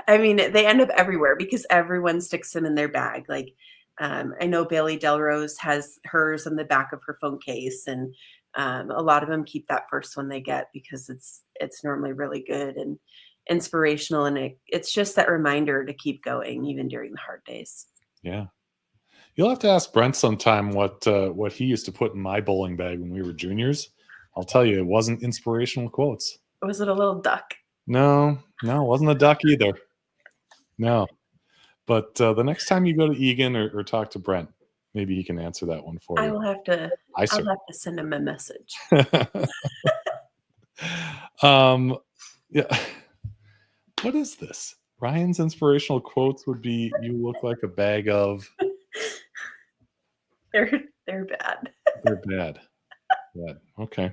I mean, they end up everywhere because everyone sticks them in their bag. Like, I know Bailey Delrose has hers in the back of her phone case, and a lot of them keep that first one they get because it's normally really good and inspirational, and it's just that reminder to keep going even during the hard days. Yeah. You'll have to ask Brent sometime what he used to put in my bowling bag when we were juniors. I'll tell you, it wasn't inspirational quotes. Was it a little duck? No, it wasn't a duck either. No. But the next time you go to Egan or talk to Brent, maybe he can answer that one for you. I'll have to send him a message. Yeah. What is this? Ryan's inspirational quotes would be, "You look like a bag of..." They're bad. They're bad. Bad. Okay.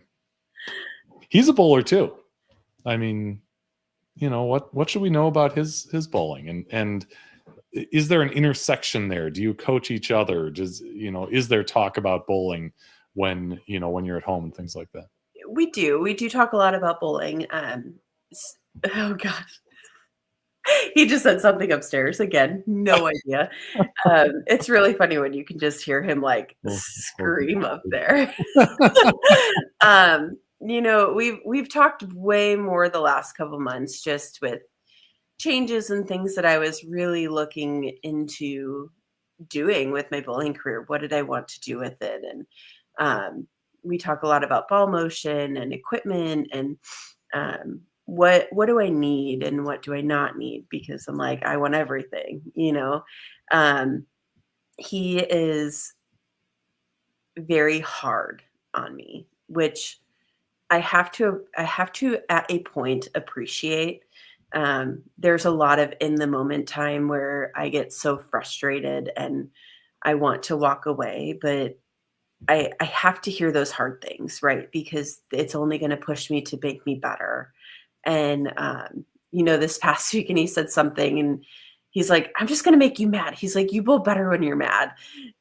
He's a bowler too. I mean, what should we know about his bowling? And is there an intersection there? Do you coach each other? Is there talk about bowling when you're at home and things like that? We do talk a lot about bowling. Oh gosh. He just said something upstairs again. No idea. It's really funny when you can just hear him like scream up there. We've talked way more the last couple months just with changes and things that I was really looking into doing with my bowling career. What did I want to do with it? And we talk a lot about ball motion and equipment and what do I need and what do I not need? Because I'm like, I want everything, he is very hard on me, which I have to at a point appreciate. There's a lot of in the moment time where I get so frustrated and I want to walk away, but I have to hear those hard things, right? Because it's only going to push me to make me better. And, this past week, and he said something and he's like, "I'm just going to make you mad." He's like, "You bowl better when you're mad."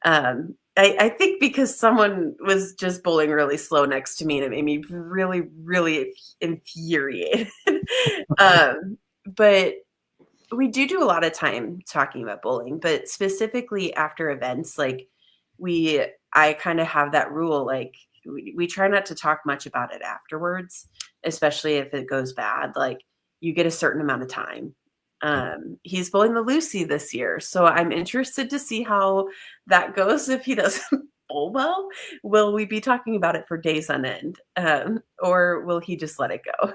I think because someone was just bowling really slow next to me and it made me really, really infuriated. But we do a lot of time talking about bowling, but specifically after events, like I kind of have that rule, like we try not to talk much about it afterwards, especially if it goes bad. Like you get a certain amount of time. He's bowling the Lucy this year, so I'm interested to see how that goes. If he doesn't bowl well, will we be talking about it for days on end, or will he just let it go?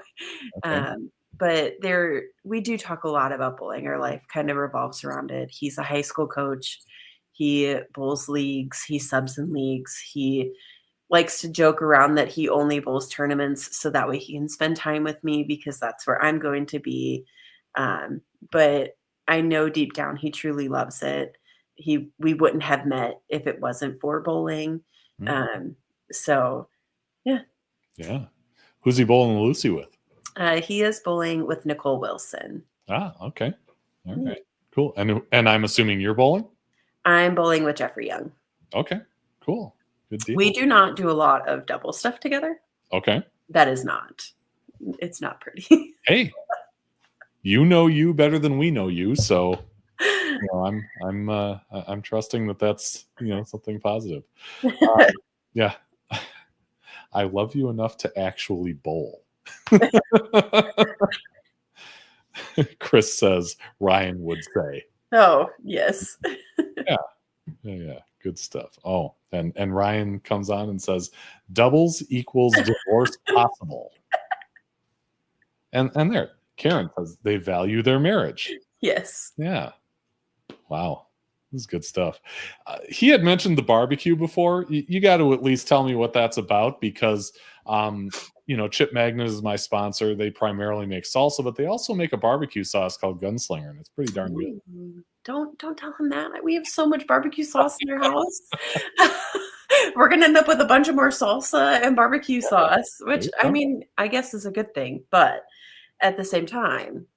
Okay. But we do talk a lot about bowling. Our life kind of revolves around it. He's a high school coach. He bowls leagues. He subs in leagues. He likes to joke around that he only bowls tournaments so that way he can spend time with me because that's where I'm going to be. But I know deep down he truly loves it. We wouldn't have met if it wasn't for bowling. So, yeah. Yeah. Who's he bowling the Lucy with? He is bowling with Nicole Wilson. Ah, okay. All right. Cool. And I'm assuming you're bowling? I'm bowling with Jeffrey Young. Okay. Cool. Good deal. We do not do a lot of double stuff together. Okay. That is not. It's not pretty. Hey, you know you better than we know you, so I'm trusting that that's something positive. Yeah, I love you enough to actually bowl. Chris says Ryan would say. Oh yes. Yeah. Good stuff. Oh, and Ryan comes on and says, "Doubles equals divorce possible." And there, Karen says they value their marriage. Yes. Yeah. Wow. This is good stuff. He had mentioned the barbecue before. You got to at least tell me what that's about because, Chip Magnet is my sponsor. They primarily make salsa, but they also make a barbecue sauce called Gunslinger, and it's pretty darn good. Ooh, don't tell him that. We have so much barbecue sauce in your house. We're gonna end up with a bunch of more salsa and barbecue sauce, which I guess is a good thing. But at the same time,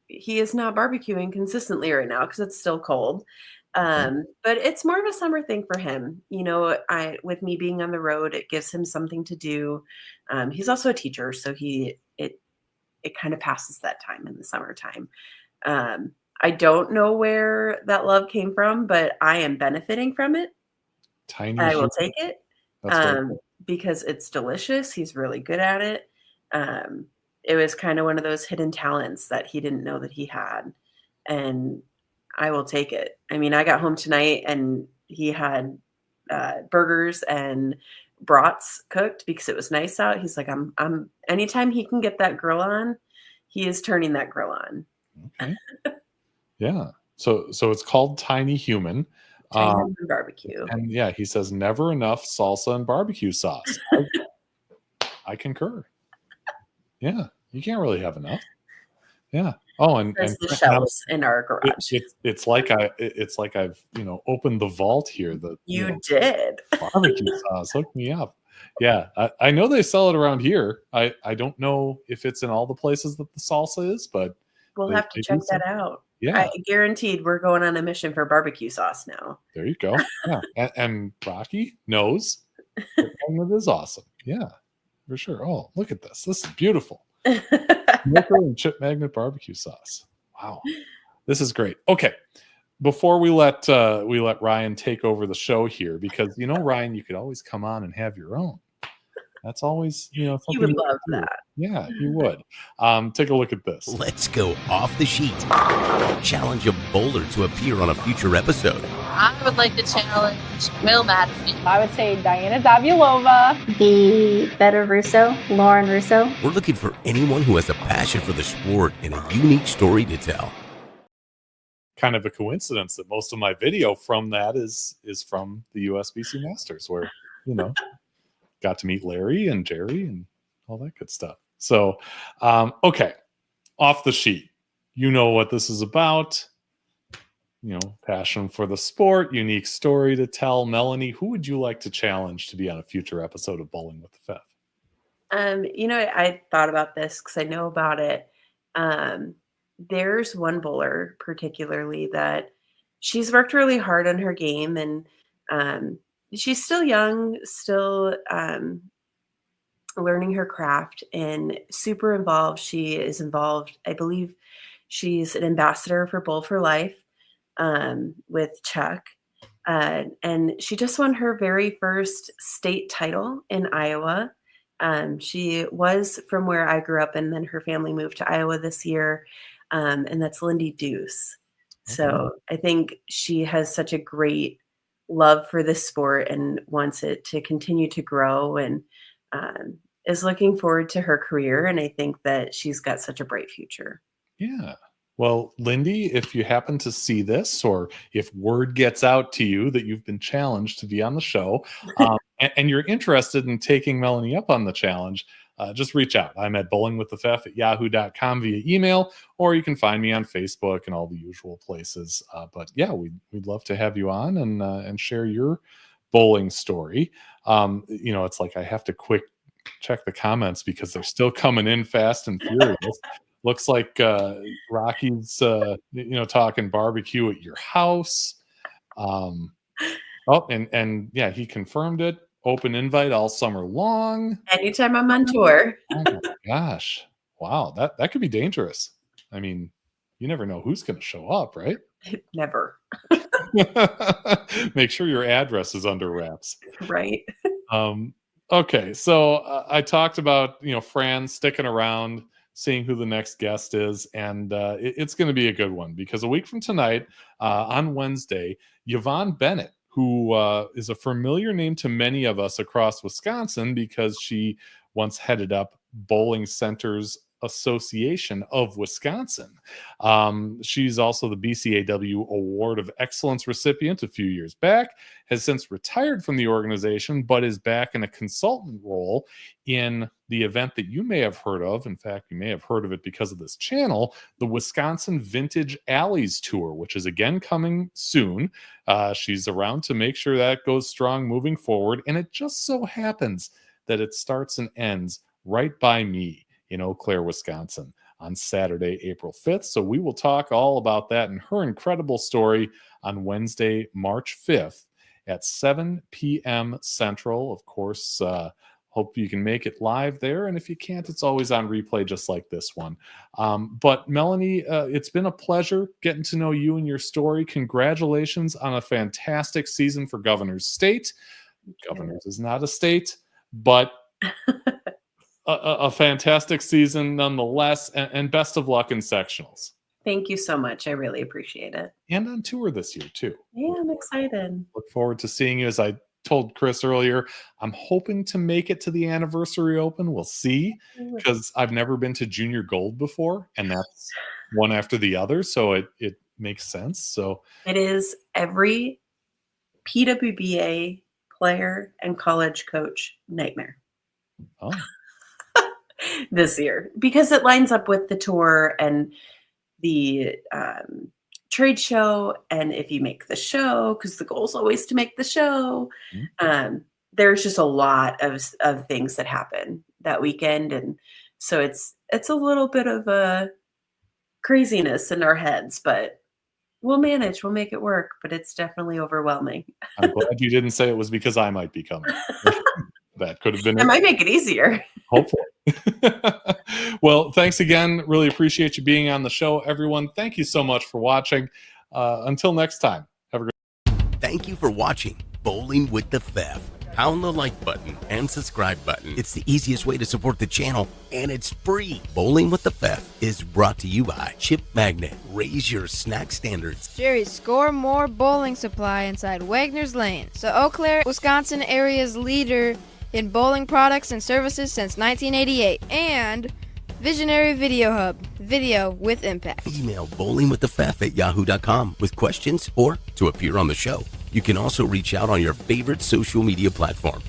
he is not barbecuing consistently right now because it's still cold. But it's more of a summer thing for him. With me being on the road, it gives him something to do. He's also a teacher, so it kind of passes that time in the summertime. I don't know where that love came from, but I am benefiting from it. I will take it because it's delicious. He's really good at it. It was kind of one of those hidden talents that he didn't know that he had. And I will take it. I mean, I got home tonight and he had burgers and brats cooked because it was nice out. He's like, I'm anytime he can get that grill on, he is turning that grill on. Okay. Yeah. So it's called Tiny Human. Barbecue. And yeah, he says never enough salsa and barbecue sauce. I concur. Yeah. You can't really have enough. Yeah. Oh, and the shelves in our garage. It's like I've opened the vault here. You did. Barbecue sauce. Hook me up. Yeah, I know they sell it around here. I don't know if it's in all the places that the salsa is, but we'll have to check that out. Yeah, I guaranteed we're going on a mission for barbecue sauce now. There you go. Yeah, and Rocky knows it is awesome. Yeah, for sure. Oh, look at this. This is beautiful. Smoker and Chip Magnet barbecue sauce. Wow, this is great. Okay, before we let Ryan take over the show here, because Ryan, you could always come on and have your own. That's always something you would love that. Yeah, you would. Take a look at this. Let's go off the sheet. Challenge a bowler to appear on a future episode. I would like to challenge Will Madison. I would say Diana Zavulova. The Better Russo, Lauren Russo. We're looking for anyone who has a passion for the sport and a unique story to tell. Kind of a coincidence that most of my video from that is from the USBC Masters, where got to meet Larry and Jerry and all that good stuff. So, okay, off the sheet. You know what this is about. Passion for the sport, unique story to tell. Melanie, who would you like to challenge to be on a future episode of Bowling with the Fifth? I thought about this because I know about it. There's one bowler particularly that she's worked really hard on her game, and she's still young, still learning her craft and super involved. She is involved. I believe she's an ambassador for Bowl for Life with Chuck. And she just won her very first state title in Iowa. She was from where I grew up, and then her family moved to Iowa this year. And that's Lindy Deuce. Okay. So I think she has such a great love for this sport and wants it to continue to grow, and is looking forward to her career. And I think that she's got such a bright future. Yeah. Well, Lindy, if you happen to see this, or if word gets out to you that you've been challenged to be on the show, and you're interested in taking Melanie up on the challenge, just reach out. I'm at bowlingwiththefef@yahoo.com via email, or you can find me on Facebook and all the usual places. But yeah, we'd love to have you on and share your bowling story. It's like I have to quick check the comments because they're still coming in fast and furious. Looks like Rocky's talking barbecue at your house. And yeah, he confirmed it. Open invite all summer long. Anytime I'm on tour. Oh my gosh. Wow. That could be dangerous. I mean, you never know who's going to show up, right? Never. Make sure your address is under wraps. Right. Okay. So I talked about, Fran sticking around, seeing who the next guest is. And it's going to be a good one because a week from tonight, on Wednesday, Yvonne Bennett, who is a familiar name to many of us across Wisconsin because she once headed up Bowling Center's Association of Wisconsin. She's also the BCAW Award of Excellence recipient a few years back, has since retired from the organization, but is back in a consultant role in the event that you may have heard of. In fact, you may have heard of it because of this channel, the Wisconsin Vintage Alleys Tour, which is again coming soon. She's around to make sure that goes strong moving forward. And it just so happens that it starts and ends right by me in Eau Claire, Wisconsin on Saturday, April 5th. So we will talk all about that and her incredible story on Wednesday, March 5th at 7 p.m. Central. Of course, hope you can make it live there. And if you can't, it's always on replay, just like this one. But Melanie, it's been a pleasure getting to know you and your story. Congratulations on a fantastic season for Governors State. Governors is not a state, but a fantastic season nonetheless, and best of luck in sectionals. Thank you so much. I really appreciate it. And on tour this year too. Yeah, I'm excited. Look forward to seeing you. As I told Chris earlier, I'm hoping to make it to the Anniversary Open. We'll see, because I've never been to Junior Gold before, and that's one after the other, so it makes sense. So it is every PWBA player and college coach nightmare. Oh. This year, because it lines up with the tour and the trade show, and if you make the show, because the goal is always to make the show, there's just a lot of things that happen that weekend, and so it's a little bit of a craziness in our heads, but we'll manage, we'll make it work. But it's definitely overwhelming. I'm glad you didn't say it was because I might be coming. That could have been it. Might make it easier. Hopefully. Well, thanks again. Really appreciate you being on the show, everyone. Thank you so much for watching. Until next time, have a great. Thank you for watching Bowling with the Fef. Pound the like button and subscribe button. It's the easiest way to support the channel, and it's free. Bowling with the Fef is brought to you by Chip Magnet. Raise your snack standards. Jerry's Score More Bowling Supply inside Wagner's Lane. So Eau Claire, Wisconsin area's leader in bowling products and services since 1988. And Visionary Video Hub. Video with impact. Email bowlingwiththefef@yahoo.com with questions or to appear on the show. You can also reach out on your favorite social media platform.